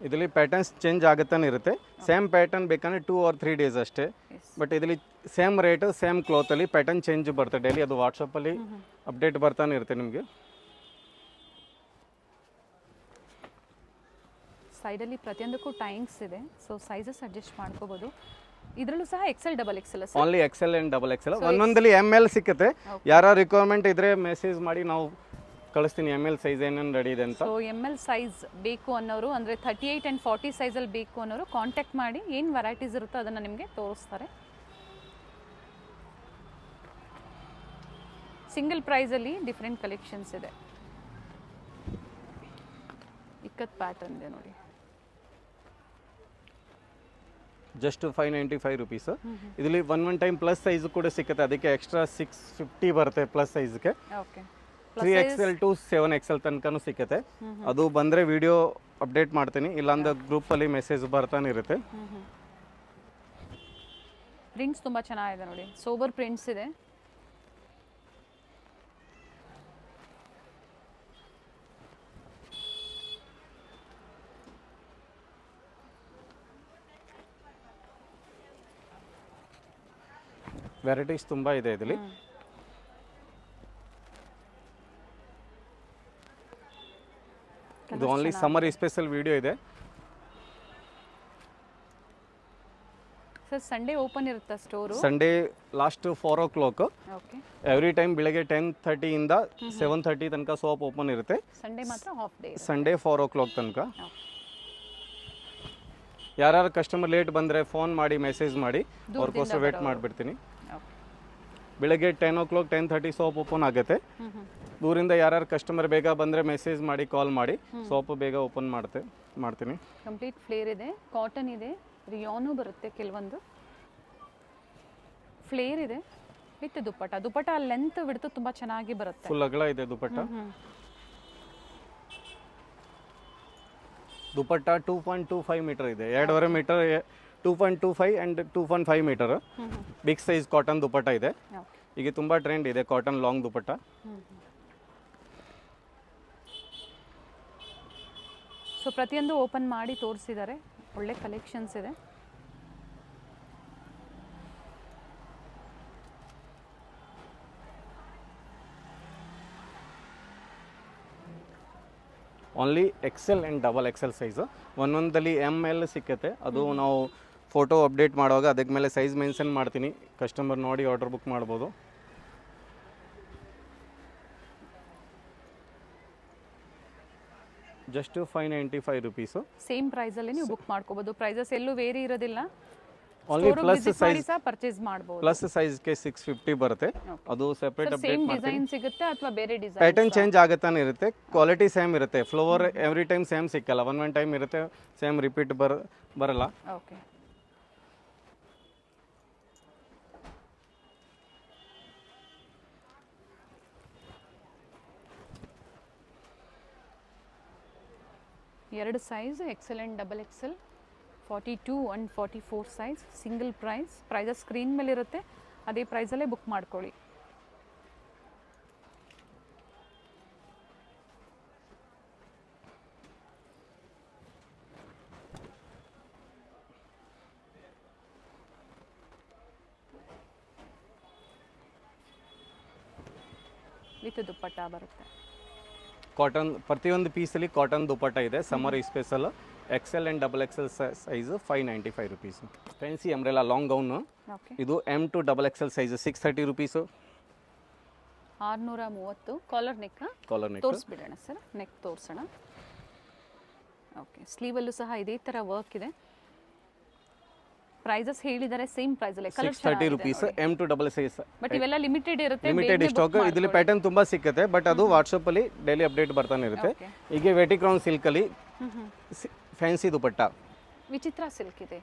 ಇದರಲ್ಲಿ ಪ್ಯಾಟರ್ನ್ಸ್ ಚೇಂಜ್ ಆಗುತ್ತಾನೆ ಇರುತ್ತೆ. ಸೇಮ್ ಪ್ಯಾಟರ್ನ್ ಬೇಕಂದರೆ 2 or 3 ಡೇಸ್ ಅಷ್ಟೇ. ಬಟ್ ಇದರಲ್ಲಿ ಸೇಮ್ ರೇಟ್ ಸೇಮ್ ಕ್ಲಾತಲ್ಲಿ ಪ್ಯಾಟರ್ನ್ ಚೇಂಜ್ ಬರುತ್ತೆ ಡೈಲಿ. ಅದು ವಾಟ್ಸಪ್ಪಲ್ಲಿ ಅಪ್ಡೇಟ್ ಬರ್ತಾನೆ ಇರುತ್ತೆ ನಿಮಗೆ. ಸೈಡಲ್ಲಿ ಪ್ರತಿಯೊಂದಕ್ಕೂ ಟೈಮ್ಸ್ ಇದೆ, ಸೊ ಸೈಜಸ್ ಅಡ್ಜಸ್ಟ್ ಮಾಡ್ಕೋಬೋದು. ಇದರಲ್ಲೂ ಸಹ XL XXL only XL and XXL. ಒಂದೊಂದಲ್ಲಿ ML ಸಿಕ್ಕುತ್ತೆ. ಯಾರ ರಿಕ್ವೈರ್ಮೆಂಟ್ ಇದ್ದರೆ ಮೆಸೇಜ್ ಮಾಡಿ, ನಾವು ಕಳಿಸ್ತೀನಿ ML ಸೈಜ್ ಏನೇನು ರೆಡಿ ಇದೆ ಅಂತ. ಸೊ ML ಸೈಜ್ ಬೇಕು ಅನ್ನೋರು, ಅಂದರೆ 38 and 40 ಸೈಜಲ್ಲಿ ಬೇಕು ಅನ್ನೋರು ಕಾಂಟ್ಯಾಕ್ಟ್ ಮಾಡಿ, ಏನು ವೆರೈಟೀಸ್ ಇರುತ್ತೋ ಅದನ್ನು ನಿಮಗೆ ತೋರಿಸ್ತಾರೆ. ಸಿಂಗಲ್ ಪ್ರೈಸಲ್ಲಿ ಡಿಫ್ರೆಂಟ್ ಕಲೆಕ್ಷನ್ಸ್ ಇದೆ. ಇಕ್ಕತ್ ಪ್ಯಾಟರ್ನ್ ಇದೆ ನೋಡಿ, ಜಸ್ಟ್ 595 ರುಪೀಸ್. ಇದರಲ್ಲಿ ಒನ್ ಟೈಮ್ ಪ್ಲಸ್ ಸೈಜ್ ಕೂಡ ಸಿಕ್ಕುತ್ತೆ, ಅದಕ್ಕೆ ಎಕ್ಸ್ಟ್ರಾ 650 ಬರುತ್ತೆ plus ಸೈಜ್ಗೆ. Okay. 3XL to 7XL ತನಕನೂ ಸಿಕ್ಕುತ್ತೆ. ಅದು ಬಂದರೆ ವಿಡಿಯೋ ಅಪ್ಡೇಟ್ ಮಾಡ್ತೀನಿ, ಇಲ್ಲಾಂದ್ರೆ ಗ್ರೂಪಲ್ಲಿ ಮೆಸೇಜ್ ಬರ್ತಾನೆ ಇರುತ್ತೆ. ಪ್ರಿಂಟ್ಸ್ ತುಂಬ ಚೆನ್ನಾಗಿದೆ ನೋಡಿ, ಸೋಬರ್ ಪ್ರಿಂಟ್ಸ್ ಇದೆ. ವೆರೈಟೀಸ್ ತುಂಬ ಇದೆ ಇದರಲ್ಲಿ. ಇದು ಓನ್ಲಿ ಸಮ್ಮರ್ ಸ್ಪೆಷಲ್ ವಿಡಿಯೋ ಇದೆ. ಸರ್ ಸಂಡೇ ಓಪನ್ ಇರುತ್ತಾ store? Sunday last 4 o'clock. Okay. Every time ಬೆಳಗ್ಗೆ 10:30 ಇಂದ 7:30 ತನಕ ಶಾಪ್ ಓಪನ್ ಇರುತ್ತೆ. ಸಂಡೇ ಮಾತ್ರ ಹಾಫ್ ಡೇ. ಸಂಡೇ 4 o'clock ತನಕ. ಯಾರ್ಯಾರು ಕಸ್ಟಮರ್ ಲೇಟ್ ಬಂದರೆ ಫೋನ್ ಮಾಡಿ ಮೆಸೇಜ್ ಮಾಡಿ, ಅವ್ರಿಗೋಸ್ಕರ ವೇಟ್ ಮಾಡಿಬಿಡ್ತೀನಿ. ಬೆಳಗ್ಗೆ 10 o'clock 10:30 ಶಾಪ್ ಓಪನ್ ಆಗುತ್ತೆ. ದೂರಿಂದ ಯಾರ್ಯಾರು ಕಸ್ಟಮರ್ ಬೇಗ ಬಂದರೆ ಮೆಸೇಜ್ ಮಾಡಿ, ಕಾಲ್ ಮಾಡಿ, ಶಾಪ್ ಬೇಗ ಓಪನ್ ಮಾಡ್ತೀನಿ. ಕಂಪ್ಲೀಟ್ ಫ್ಲೇರ್ ಇದೆ, ಕಾಟನ್ ಇದೆ, ರಿಯಾನು ಬರುತ್ತೆ, ಕೆಲವೊಂದು ಫ್ಲೇರ್ ಇದೆ ವಿತ್ ದುಪ್ಪಟ್ಟ ಲೆಂತ್ ಬಿಡ್ತು ತುಂಬ ಚೆನ್ನಾಗಿ ಬರುತ್ತೆ. ಫುಲ್ ಅಗಲ ಇದೆ ದುಪ್ಪಟ್ಟ. ದುಪ್ಪಟ್ಟ 2.25 ಮೀಟರ್ ಇದೆ, 2.5 metre, 2.25 and 2.5 metre. Big size cotton dupatta ಇದೆ. ಈಗ ತುಂಬ ಟ್ರೆಂಡ್ ಇದೆ ಕಾಟನ್ ಲಾಂಗ್ ದುಪ್ಪಟ್ಟ. ಸೊ ಪ್ರತಿಯೊಂದು ಓಪನ್ ಮಾಡಿ ತೋರಿಸಿದ್ದಾರೆ, ಒಳ್ಳೆ ಕಲೆಕ್ಷನ್ಸ್ ಇದೆ. Only XL and XXL size. ಒಂದೊಂದಲ್ಲಿ ML ಸಿಕ್ಕತ್ತೆ. ಅದು ನಾವು ಫೋಟೋ ಅಪ್ಡೇಟ್ ಮಾಡುವಾಗ ಅದಕ್ಕೆ ಮೇಲೆ ಸೈಜ್ ಮೆನ್ಷನ್ ಮಾಡ್ತೀನಿ, ಕಸ್ಟಮರ್ ನೋಡಿ ಆರ್ಡರ್ ಬುಕ್ ಮಾಡ್ಬೋದು. Just 595 rupees. ಸೇಮ್ ಪ್ರೈಸಲ್ಲಿ ನೀವು ಬುಕ್ ಮಾಡ್ಕೋಬೋದು, ಪ್ರೈಸಸ್ ಎಲ್ಲೂ ವೇರಿ ಇರೋದಿಲ್ಲ. ಓನ್ಲಿ ಪ್ಲಸ್ ಸೈಜ್ ಪರ್ಚೇಸ್ ಮಾಡಬಹುದು. ಪ್ಲಸ್ ಸೈಜ್ಗೆ 650 ಬರುತ್ತೆ. ಅದು ಸೆಪರೇಟ್ ಅಪ್ಡೇಟ್ ಸೇಮ್ ಮಾಡ್ತೀನಿ. ಡಿಸೈನ್ ಸಿಗುತ್ತೆ ಅಥವಾ ಬೇರೆ ಡಿಸೈನ್? ಪ್ಯಾಟರ್ನ್ ಚೇಂಜ್ ಆಗುತ್ತಾನೆ ಇರುತ್ತೆ, ಕ್ವಾಲಿಟಿ ಸೇಮ್ ಇರುತ್ತೆ. ಫ್ಲವರ್ ಎವ್ರಿ ಟೈಮ್ ಸೇಮ್ ಸಿಕ್ಕಲ್ಲ, ಒನ್ ಟೈಮ್ ಇರುತ್ತೆ, ಸೇಮ್ ರಿಪೀಟ್ ಬರಲ್ಲ. ಓಕೆ. ಎರಡು size XL and XXL, 42 and 44 size. Single prices screen ಮೇಲೆ ಇರುತ್ತೆ, ಅದೇ ಪ್ರೈಸಲ್ಲೇ ಬುಕ್ ಮಾಡ್ಕೊಳ್ಳಿ. ವಿತ್ ದುಪ್ಪಟ್ಟ ಬರುತ್ತೆ. ಕಾಟನ್ ಪ್ರತಿಯೊಂದು ಪೀಸಲ್ಲಿ ಕಾಟನ್ ದುಪ್ಪಟ್ಟ ಇದೆ. Summer special XL and XXL size 595 rupees. Fancy umbrella long gown. ಇದು M to XXL size 630 rupees. 630. Collar neck ತೋರಿಸ್ಬಿಡೋಣ sir, neck ತೋರಿಸೋಣ. ಓಕೆ. ಸ್ಲೀವಲ್ಲೂ ಸಹ ಇದೇ ಥರ ವರ್ಕ್ ಇದೆ. ಪ್ರೈಸಸ್ ಹೇಳಿದ್ದಾರೆ ಸೇಮ್ ಪ್ರೈಸಲ್ಲೇ. 630 rupees M to XXL. But ಇವೆಲ್ಲ ಲಿಮಿಟೆಡ್ ಇರುತ್ತೆ, ಲಿಮಿಟೆಡ್ ಸ್ಟಾಕ್. ಇದರಲ್ಲಿ ಪ್ಯಾಟರ್ನ್ ತುಂಬ ಸಿಕ್ಕತ್ತೆ, ಬಟ್ ಅದು ವಾಟ್ಸಪ್ಪಲ್ಲಿ ಡೈಲಿ ಅಪ್ಡೇಟ್ ಬರ್ತಾನೆ ಇರುತ್ತೆ. ಈಗ ವೆಟಿಕ್ರಾನ್ ಸಿಲ್ಕಲ್ಲಿ ಫ್ಯಾನ್ಸಿ ದುಪ್ಪಟ್ಟ, ವಿಚಿತ್ರ ಸಿಲ್ಕ್ ಇದೆ,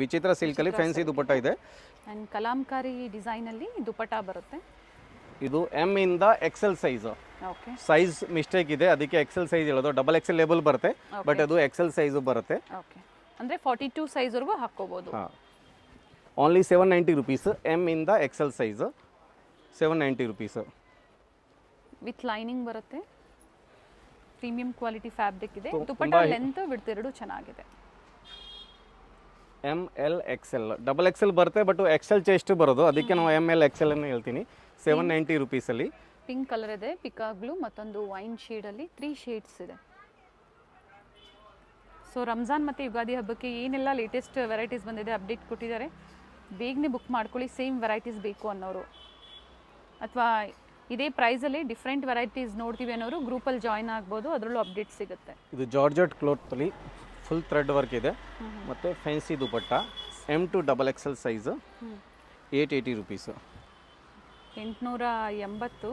ವಿಚಿತ್ರ ಸಿಲ್ಕಲ್ಲಿ ಫ್ಯಾನ್ಸಿ ದುಪ್ಪಟ್ಟ ಇದೆ. ಆ್ಯಂಡ್ ಕಲಾಂಕಾರಿ ಡಿಸೈನಲ್ಲಿ ದುಪ್ಪಟ್ಟ ಬರುತ್ತೆ. ಇದು M ಇಂದ XL size. Okay. Size mistake ಇದೆ, ಅದಕ್ಕೆ XL ಸೈಜ್ ಹೇಳೋದು. XXL ಲೇಬಲ್ ಬರುತ್ತೆ, ಬಟ್ ಅದು XL ಸೈಜು ಬರುತ್ತೆ. ಓಕೆ. ಅಂದರೆ 42 ಸೈಜ್ವರೆಗೂ ಹಾಕ್ಕೋಬೋದು. Only 790 rupees. ಎಮ್ ಇಂದ XL size 790 rupees. With lining ಬರುತ್ತೆ, ಪ್ರೀಮಿಯಂ ಕ್ವಾಲಿಟಿ ಫ್ಯಾಬ್ರಿಕ್ ಇದೆ. ತುಂಬಾ ದುಪಟ್ಟಾ ಲೆಂತ್ ವಿಡ್ತ್ ಎರಡು ಚೆನ್ನಾಗಿದೆ. M L XL, double Excel ಬರುತ್ತೆ, ಬಟ್ ಎಕ್ಸೆಲ್ ಚೆಸ್ಟ್ ಬರೋದು, ಅದಕ್ಕೆ ನಾವು ಎಮ್ ಎಲ್ ಎಕ್ಸೆಲ್ ಅನ್ನು ಹೇಳ್ತೀನಿ. 790 ರುಪೀಸಲ್ಲಿ ಪಿಂಕ್ ಕಲರ್ ಇದೆ, ಪಿಕಾಕ್ ಬ್ಲೂ, ಮತ್ತೊಂದು ವೈನ್ ಶೇಡಲ್ಲಿ 3 ಶೇಡ್ಸ್ ಇದೆ. ಸೊ ರಂಜಾನ್ ಮತ್ತು ಯುಗಾದಿ ಹಬ್ಬಕ್ಕೆ ಏನೆಲ್ಲ ಲೇಟೆಸ್ಟ್ ವೆರೈಟೀಸ್ ಬಂದಿದೆ ಅಪ್ಡೇಟ್ ಕೊಟ್ಟಿದ್ದಾರೆ. ಬೇಗನೆ ಬುಕ್ ಮಾಡ್ಕೊಳ್ಳಿ, ಸೇಮ್ ವೆರೈಟೀಸ್ ಬೇಕು ಅನ್ನೋರು, ಅಥವಾ ಇದೇ ಪ್ರೈಸಲ್ಲಿ ಡಿಫ್ರೆಂಟ್ ವೆರೈಟೀಸ್ ನೋಡ್ತೀವಿ ಅನ್ನೋರು ಗ್ರೂಪಲ್ಲಿ ಜಾಯ್ನ್ ಆಗ್ಬೋದು, ಅದರಲ್ಲೂ ಅಪ್ಡೇಟ್ ಸಿಗುತ್ತೆ. ಇದು ಜಾರ್ಜೆಟ್ ಕ್ಲೋತಲ್ಲಿ ಫುಲ್ ಥ್ರೆಡ್ ವರ್ಕ್ ಇದೆ ಮತ್ತು fancy dupatta. M to double XL size 880 rupees. 880.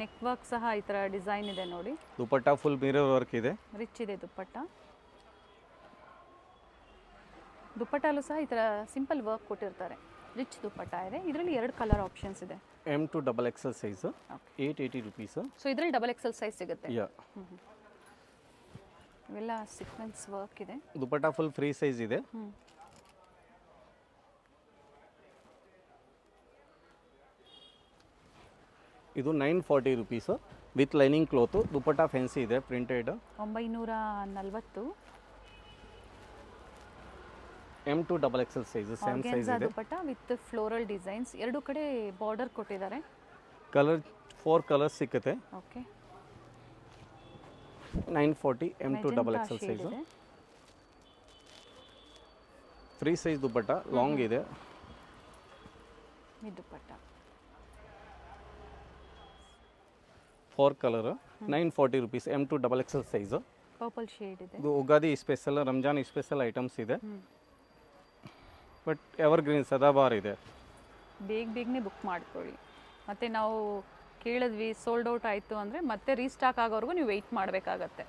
Neck work ಸಹ ಈ ಥರ ಡಿಸೈನ್ ಇದೆ ನೋಡಿ. ದುಪಟ್ಟ ಫುಲ್ ಮಿರರ್ ವರ್ಕ್ ಇದೆ, ರಿಚ್ ಇದೆ ದುಪಟ್ಟ. ದುಪಟ್ಟಲ್ಲೂ ಸಹ ಈ ಥರ ಸಿಂಪಲ್ ವರ್ಕ್ ಕೊಟ್ಟಿರ್ತಾರೆ, ರಿಚ್ ದುಪಟ್ಟ ಇದೆ. ಇದರಲ್ಲಿ 2 ಕಲರ್ ಆಪ್ಷನ್ಸ್ ಇದೆ. M to double XL size 880 rupees. So ಇದರಲ್ಲಿ ಡಬಲ್ ಎಕ್ಸೆಲ್ ಸೈಜ್ ಸಿಗುತ್ತೆ. ಯಾ, ಇವೆಲ್ಲ ಸೀಕ್ವೆನ್ಸ್ ವರ್ಕ್ ಇದೆ. ದುಪಟ್ಟ ಫುಲ್ ಫ್ರೀ ಸೈಜ್ ಇದೆ. ಇದು 940 rupees with lining cloth. Dupatta fancy ಇದೆ, printed. 940. M to double XL size same size ಇದೆ. Dupatta with floral designs, ಎರಡು ಕಡೆ ಬಾರ್ಡರ್ ಕೊಟ್ಟಿದ್ದಾರೆ. ಕಲರ್ 4 ಕಲರ್ಸ್ ಸಿಕ್ಕುತ್ತೆ. Okay, 940 M to double XL size. Free size dupatta, long ಇದೆ. ಈ dupatta 4 colour 940 rupees. M to double XL size. Purple shade ಇದೆ. ಇದು Ugadi special, Ramzan special items ಇದೆ, ಬಟ್ ಎವರ್ ಗ್ರೀನ್ ಸದಾಬಾರ್ ಇದೆ. ಬೇಗನೆ ಬುಕ್ ಮಾಡ್ಕೊಳ್ಳಿ. ಮತ್ತು ನಾವು ಕೇಳಿದ್ವಿ ಸೋಲ್ಡ್ ಔಟ್ ಆಯಿತು ಅಂದರೆ ಮತ್ತೆ ರೀಸ್ಟಾಕ್ ಆಗೋವರೆಗೂ ನೀವು ವೆಯ್ಟ್ ಮಾಡಬೇಕಾಗತ್ತೆ.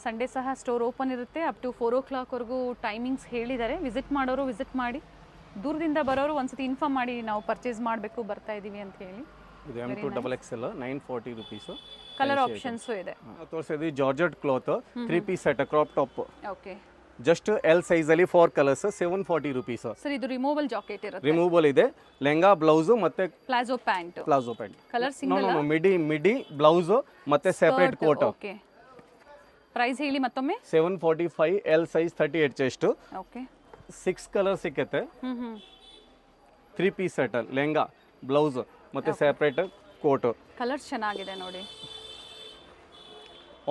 ಸಂಡೇ ಸಹ ಸ್ಟೋರ್ ಓಪನ್ ಇರುತ್ತೆ, ಅಪ್ ಟು 4 o'clockವರೆಗೂ ಟೈಮಿಂಗ್ಸ್ ಹೇಳಿದ್ದಾರೆ. ವಿಸಿಟ್ ಮಾಡೋರು ವಿಸಿಟ್ ಮಾಡಿ, ದೂರದಿಂದ ಬರೋರು ಒಂದ್ಸತಿ ಇನ್ಫಾರ್ಮ್ ಮಾಡಿ ನಾವು ಪರ್ಚೇಸ್ ಮಾಡಬೇಕು, ಬರ್ತಾ ಇದ್ದೀವಿ ಅಂತ ಹೇಳಿ. ಇದು M to double XL 940 rupees. Colour options ಇದೆ. ತೋರಿಸಿದ್ವಿ georgette cloth 3 piece set crop top. Okay, just L ಸೈಜಲ್ಲಿ 4 ಕಲರ್ಸ್ 740 ರುಪೀಸ್. ಸರ್ ಇದು ರಿಮೂವಲ್ ಜಾಕೆಟ್ ಇರುತ್ತೆ, ರಿಮೂವಲ್ ಇದೆ. ಲೆಹಂಗಾ, ಬ್ಲೌಸು ಮತ್ತೆ palazzo pant. Palazzo pant. Colour single, midi blouse ಮತ್ತೆ separate coat. Okay, price ಹೇಳಿ ಮತ್ತೊಮ್ಮೆ. 745 L size 38 chest. Okay, 6 colour ಸಿಕ್ಕತ್ತೆ. 3 piece set, lehenga, blouse ಮತ್ತೆ ಸೆಪರೇಟ್ ಕೋಟ್. ಕಲರ್ಸ್ ಚೆನ್ನಾಗಿದೆ ನೋಡಿ.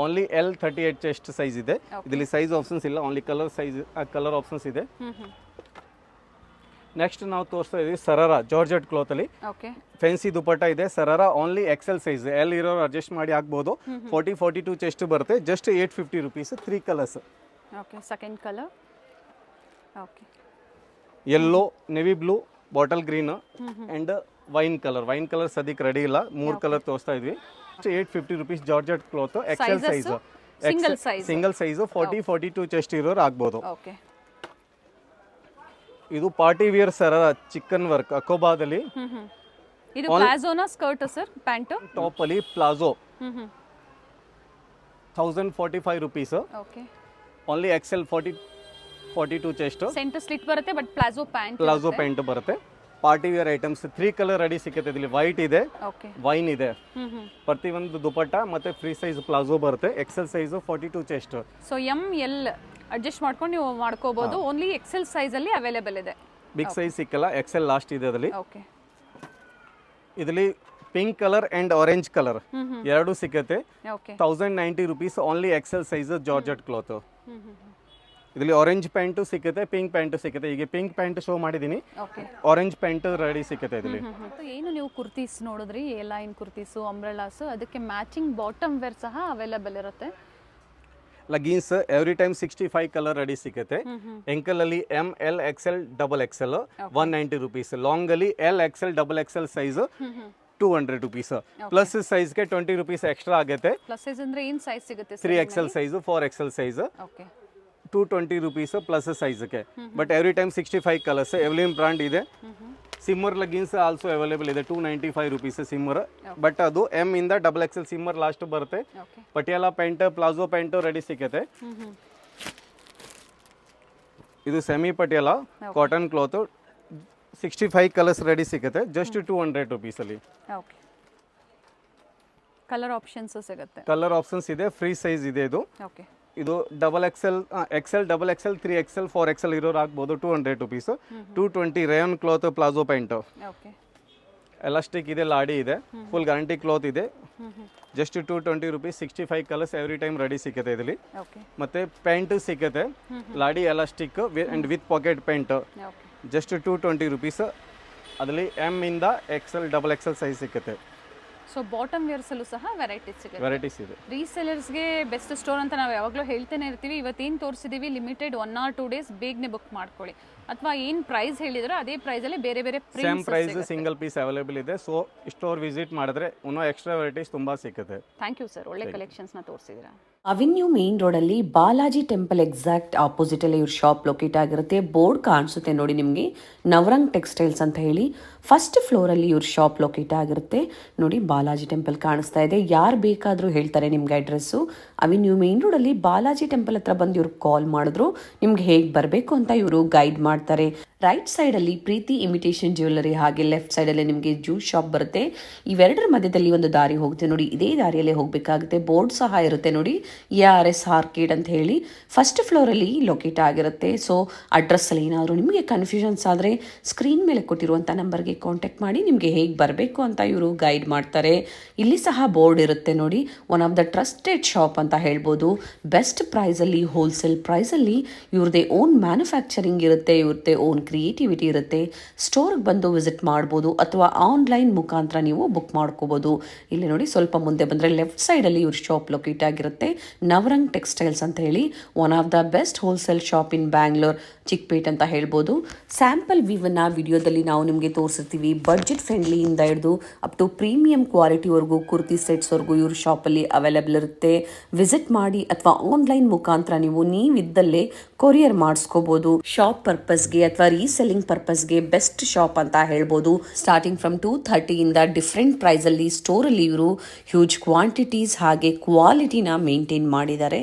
ಓನ್ಲಿ ಎಲ್ 38 ಚೆಸ್ಟ್ ಸೈಜ್ ಇದೆ. ಇದರಲ್ಲಿ ಸೈಜ್ ಆಪ್ಷನ್ಸ್ ಇಲ್ಲ, ಓನ್ಲಿ ಕಲರ್ ಆಪ್ಷನ್ಸ್ ಇದೆ. ನೆಕ್ಸ್ಟ್ ನಾವು ತೋರಿಸ್ತಾ ಇದೀವಿ ಸರಾರ ಜಾರ್ಜೆಟ್ ಕ್ಲಾತಲ್ಲಿ. ಓಕೆ, ಫ್ಯಾನ್ಸಿ ದುಪಟ್ಟ ಇದೆ. Sharara only XL size, L ಇರೋರು ಅಡ್ಜಸ್ಟ್ ಮಾಡಿ ಹಾಕ್ಬೋದು. 40-42 ಚೆಸ್ಟ್ ಬರುತ್ತೆ. Just 850 rupees. 3 colours. Okay, second colour. Okay, yellow, navy blue, bottle green and wine colour ಸದ್ಯಕ್ಕೆ ರೆಡಿ ಇಲ್ಲ. 3 ಕಲರ್ ತೋರಿಸ್ತಾ ಇದ್ವಿ. 850 rupees georgette cloth, XL size, single size. 40-42 chest ಇರೋರು ಆಗ್ಬೋದು. ಓಕೆ, ಇದು party wear sharara chikan work ಅಕೋಬಾದಲ್ಲಿ. ಇದು ಪ್ಲಾಜೋನಾ ಸ್ಕರ್ಟ್ ಸರ್, ಪ್ಯಾಂಟ್ ಟಾಪ್ ಅಲ್ಲಿ palazzo. 1045 rupees. Okay, only XL 40-42 chest. Centre slit ಬರುತ್ತೆ, ಬಟ್ ಪ್ಲಾಜೋ ಪ್ಯಾಂಟ್ ಬರುತ್ತೆ. Party wear items 3 colour ready ಸಿಕ್ಕತ್ತೆ. ಇಲ್ಲಿ ವೈಟ್ ಇದೆ, ಓಕೆ, ವೈನ್ ಇದೆ. ಪ್ರತಿಯೊಂದು ದುಪಟ್ಟ ಮತ್ತೆ ಫ್ರೀ ಸೈಜ್ ಪ್ಲಾಜೋ ಬರುತ್ತೆ. XL size 42 chest. So M L adjust ಮಾಡ್ಕೊಂಡು ನೀವು ಮಾಡ್ಕೋಬಹುದು. ಓನ್ಲಿ ಎಕ್ಸೆಲ್ ಸೈಜ್ ಅಲ್ಲಿ ಅವೈಲೇಬಲ್ ಇದೆ. ಬಿಗ್ ಸೈಜ್ ಸಿಕ್ಕಲ್ಲ, ಎಕ್ಸೆಲ್ ಲಾಸ್ಟ್ ಇದೆ ಅದರಲ್ಲಿ. ಓಕೆ, ಇದರಲ್ಲಿ pink colour and orange colour ಎರಡು ಸಿಕ್ಕತ್ತೆ. Okay, 1090 rupees. Only XL size georgette cloth. ಇದರಲ್ಲಿ ಆರೆಂಜ್ ಪ್ಯಾಂಟು ಸಿಕ್ಕತ್ತೆ, ಪಿಂಕ್ ಪ್ಯಾಂಟು ಸಿಕ್ಕತ್ತೆ. ಈಗ ಪಿಂಕ್ ಪ್ಯಾಂಟ್ ಶೋ ಮಾಡಿದ್ದೀನಿ, ಓಕೆ, ಆರೆಂಜ್ ಪ್ಯಾಂಟ್ ರೆಡಿ ಸಿಕ್ಕತ್ತೆ ಇದರಲ್ಲಿ. ಏನು ನೀವು ಕುರ್ತೀಸ್ ನೋಡಿದ್ರಿ, ಎ ಲೈನ್ ಕುರ್ತೀಸು, ಅಂಬ್ರೆಲಾಸು, ಅದಕ್ಕೆ ಮ್ಯಾಚಿಂಗ್ ಬಾಟಮ್ ವೇರ್ ಸಹ ಅವೈಲೇಬಲ್ ಇರುತ್ತೆ. Leggings every time 65 colour ready ಸಿಕ್ಕತ್ತೆ. ಎಂಕಲ್ ಅಲ್ಲಿ M L XL double XL 190 rupees. Long ಅಲ್ಲಿ L XL double XL size 200 rupees. Plus ಸೈಜ್ಗೆ 20 ರುಪೀಸ್ ಎಕ್ಸ್ಟ್ರಾ ಆಗುತ್ತೆ. ಪ್ಲಸ್ ಸೈಜ್ ಅಂದ್ರೆ ಏನು ಸೈಜ್ ಸಿಗುತ್ತೆ? 3 XL size, 4 XL size. Okay, 220 rupees plus ಸೈಜ್ಗೆ. But every time 65 colours. ಎವ್ಲಿನ್ brand ಇದೆ. Shimmer leggings also available ಇದೆ 295 ರುಪೀಸ್ ಸಿಮ್ಮರ್. ಬಟ್ ಅದು ಎಮ್ ಇಂದ ಡಬಲ್ ಎಕ್ಸೆಲ್ ಸಿಮ್ಮರ್ ಲಾಸ್ಟ್ ಬರುತ್ತೆ. Patiala pant, palazzo pant ready ಸಿಗುತ್ತೆ. ಇದು semi Patiala cotton cloth 65 colours ready ಸಿಗುತ್ತೆ. ಜಸ್ಟ್ 200 ರುಪೀಸಲ್ಲಿ. ಓಕೆ, ಕಲರ್ ಆಪ್ಷನ್ಸ್ ಸಿಗುತ್ತೆ. ಕಲರ್ ಆಪ್ಷನ್ಸ್ ಇದೆ, ಫ್ರೀ ಸೈಜ್ ಇದೆ ಇದು. ಓಕೆ, ಇದು double XL, XL, double XL, 3XL, 4XL ಇರೋರು ಆಗ್ಬೋದು. 200 rupees. 220 rayon cloth palazzo pant. Okay, elastic ಇದೆ, ಲಾಡಿ ಇದೆ, ಫುಲ್ ಗ್ಯಾರಂಟಿ ಕ್ಲಾತ್ ಇದೆ. Just 220 rupees. 65 colours every time ready ಸಿಗುತ್ತೆ ಇದರಲ್ಲಿ. ಓಕೆ, ಮತ್ತೆ ಪ್ಯಾಂಟ್ ಸಿಗುತ್ತೆ, ಲಾಡಿ elastic and with pocket pant. Okay, just 220 rupees. ಅದರಲ್ಲಿ ಎಮ್ ಇಂದ XL, ಡಬಲ್ XL ಸೈಜ್ ಸಿಗುತ್ತೆ. ಸೊ ಬಾಟಮ್ ವೇರ್ಸಲ್ಲೂ ಸಹ ವೆರೈಟೀಸ್ ಸಿಗುತ್ತೆ. ವೆರೈಟೀಸ್ ಇದೆ. ರೀಸೆಲರ್ಸ್ಗೆ ಬೆಸ್ಟ್ ಸ್ಟೋರ್ ಅಂತ ನಾವು ಯಾವಾಗಲೂ ಹೇಳ್ತಾನೆ ಇರ್ತೀವಿ. ಇವತ್ತೇನು ತೋರಿಸಿದ್ದೀವಿ ಲಿಮಿಟೆಡ್ 1 or 2 ಡೇಸ್ ಬೇಗನೆ ಬುಕ್ ಮಾಡ್ಕೊಳ್ಳಿ. ಅಥವಾ ಏನು ಪ್ರೈಸ್ ಹೇಳಿದ್ರೆ ಅದೇ ಪ್ರೈಸಲ್ಲಿ ಬೇರೆ ಬೇರೆ same price single piece available ಇದೆ. ಸೊ ಸ್ಟೋರ್ ವಿಸಿಟ್ ಮಾಡಿದ್ರೆ ಇನ್ನೂ ಎಕ್ಸ್ಟ್ರಾ ವೆರೈಟೀಸ್ ತುಂಬ ಸಿಗುತ್ತೆ. ಥ್ಯಾಂಕ್ ಯು ಸರ್, ಒಳ್ಳೆ ಕಲೆಕ್ಷನ್ಸ್ನ ತೋರಿಸಿದ್ದೀರಾ. ಅವೆನ್ಯೂ ಮೇನ್ ರೋಡಲ್ಲಿ ಬಾಲಾಜಿ ಟೆಂಪಲ್ ಎಕ್ಸಾಕ್ಟ್ ಆಪೋಸಿಟ್ ಅಲ್ಲಿ ಇವ್ರ ಶಾಪ್ ಲೊಕೇಟ್ ಆಗಿರುತ್ತೆ. ಬೋರ್ಡ್ ಕಾಣಿಸುತ್ತೆ ನೋಡಿ ನಿಮಗೆ, ನವರಂಗ್ ಟೆಕ್ಸ್ಟೈಲ್ಸ್ ಅಂತ ಹೇಳಿ. ಫಸ್ಟ್ ಫ್ಲೋರಲ್ಲಿ ಇವ್ರ ಶಾಪ್ ಲೊಕೇಟ್ ಆಗಿರುತ್ತೆ ನೋಡಿ. ಬಾಲಾಜಿ ಟೆಂಪಲ್ ಕಾಣಿಸ್ತಾ ಇದೆ. ಯಾರು ಬೇಕಾದರೂ ಹೇಳ್ತಾರೆ ನಿಮ್ಗೆ ಅಡ್ರೆಸ್ಸು. ಅವೆನ್ಯೂ ಮೇನ್ ರೋಡಲ್ಲಿ ಬಾಲಾಜಿ ಟೆಂಪಲ್ ಹತ್ರ ಬಂದು ಇವ್ರಿಗೆ ಕಾಲ್ ಮಾಡಿದ್ರು ನಿಮ್ಗೆ ಹೇಗೆ ಬರಬೇಕು ಅಂತ ಇವರು ಗೈಡ್ ಮಾಡ್ತಾರೆ. ರೈಟ್ ಸೈಡಲ್ಲಿ ಪ್ರೀತಿ ಇಮಿಟೇಷನ್ ಜ್ಯುವೆಲ್ಲರಿ, ಹಾಗೆ ಲೆಫ್ಟ್ ಸೈಡಲ್ಲಿ ನಿಮಗೆ ಜ್ಯೂಸ್ ಶಾಪ್ ಬರುತ್ತೆ. ಇವೆರಡರ ಮಧ್ಯದಲ್ಲಿ ಒಂದು ದಾರಿ ಹೋಗುತ್ತೆ ನೋಡಿ, ಇದೇ ದಾರಿಯಲ್ಲೇ ಹೋಗಬೇಕಾಗುತ್ತೆ. ಬೋರ್ಡ್ ಸಹ ಇರುತ್ತೆ ನೋಡಿ, ARS ಆರ್ಕೇಡ್ ಅಂತ ಹೇಳಿ. ಫಸ್ಟ್ ಫ್ಲೋರಲ್ಲಿ ಲೊಕೇಟ್ ಆಗಿರುತ್ತೆ. ಸೊ ಅಡ್ರೆಸ್ಸಲ್ಲಿ ಏನಾದರೂ ನಿಮಗೆ ಕನ್ಫ್ಯೂಷನ್ಸ್ ಆದರೆ ಸ್ಕ್ರೀನ್ ಮೇಲೆ ಕೊಟ್ಟಿರುವಂಥ ನಂಬರ್ಗೆ ಕಾಂಟ್ಯಾಕ್ಟ್ ಮಾಡಿ ನಿಮಗೆ ಹೇಗೆ ಬರಬೇಕು ಅಂತ ಇವರು ಗೈಡ್ ಮಾಡ್ತಾರೆ. ಇಲ್ಲಿ ಸಹ ಬೋರ್ಡ್ ಇರುತ್ತೆ ನೋಡಿ, one of the trusted shop ಅಂತ ಹೇಳ್ಬೋದು. ಬೆಸ್ಟ್ ಪ್ರೈಸಲ್ಲಿ, ಹೋಲ್ಸೇಲ್ ಪ್ರೈಸಲ್ಲಿ ಇವ್ರದ್ದೇ ಓನ್ ಮ್ಯಾನುಫ್ಯಾಕ್ಚರಿಂಗ್ ಇರುತ್ತೆ, ಇವ್ರದ್ದೇ ಓನ್ ಕ್ರಿಯೇಟಿವಿಟಿ ಇರುತ್ತೆ. ಸ್ಟೋರ್ಗೆ ಬಂದು ವಿಸಿಟ್ ಮಾಡ್ಬೋದು ಅಥವಾ ಆನ್ಲೈನ್ ಮುಖಾಂತರ ನೀವು ಬುಕ್ ಮಾಡ್ಕೋಬೋದು. ಇಲ್ಲಿ ನೋಡಿ, ಸ್ವಲ್ಪ ಮುಂದೆ ಬಂದರೆ ಲೆಫ್ಟ್ ಸೈಡಲ್ಲಿ ಇವ್ರ ಶಾಪ್ ಲೊಕೇಟ್ ಆಗಿರುತ್ತೆ. ನವರಂಗ್ ಟೆಕ್ಸ್ಟೈಲ್ಸ್ ಅಂತ ಹೇಳಿ, one of the best wholesale shop ಇನ್ ಬ್ಯಾಂಗ್ಳೂರ್, ಚಿಕ್ಪೇಟ್ ಅಂತ ಹೇಳ್ಬೋದು. ಸ್ಯಾಂಪಲ್ ವಿವನ್ನ ವಿಡಿಯೋದಲ್ಲಿ ನಾವು ನಿಮಗೆ ತೋರಿಸಿರ್ತೀವಿ. ಬಡ್ಜೆಟ್ ಫ್ರೆಂಡ್ಲಿಯಿಂದ ಹಿಡಿದು ಅಪ್ ಟು ಪ್ರೀಮಿಯಂ ಕ್ವಾಲಿಟಿವರೆಗೂ, ಕುರ್ತಿ ಸೆಟ್ಸ್ವರೆಗೂ ಇವ್ರ ಶಾಪಲ್ಲಿ ಅವೈಲೇಬಲ್ ಇರುತ್ತೆ. ವಿಸಿಟ್ ಮಾಡಿ ಅಥವಾ ಆನ್ಲೈನ್ ಮುಖಾಂತರ ನೀವಿದ್ದಲ್ಲೇ ಕೊರಿಯರ್ ಮಾಡಿಸ್ಕೋಬೋದು. ಶಾಪ್ ಪರ್ಪಸ್ಗೆ ಅಥವಾ ರೀಸೆಲ್ಲಿಂಗ್ ಪರ್ಪಸ್ಗೆ ಬೆಸ್ಟ್ ಶಾಪ್ ಅಂತ ಹೇಳ್ಬೋದು. ಸ್ಟಾರ್ಟಿಂಗ್ ಫ್ರಮ್ 230 ಇಂದ ಡಿಫ್ರೆಂಟ್ ಪ್ರೈಸಲ್ಲಿ ಸ್ಟೋರಲ್ಲಿ ಇವರು ಹ್ಯೂಜ್ ಕ್ವಾಂಟಿಟೀಸ್ ಹಾಗೆ ಕ್ವಾಲಿಟಿನ ಮೇಂಟೈನ್ ಮಾಡಿದ್ದಾರೆ.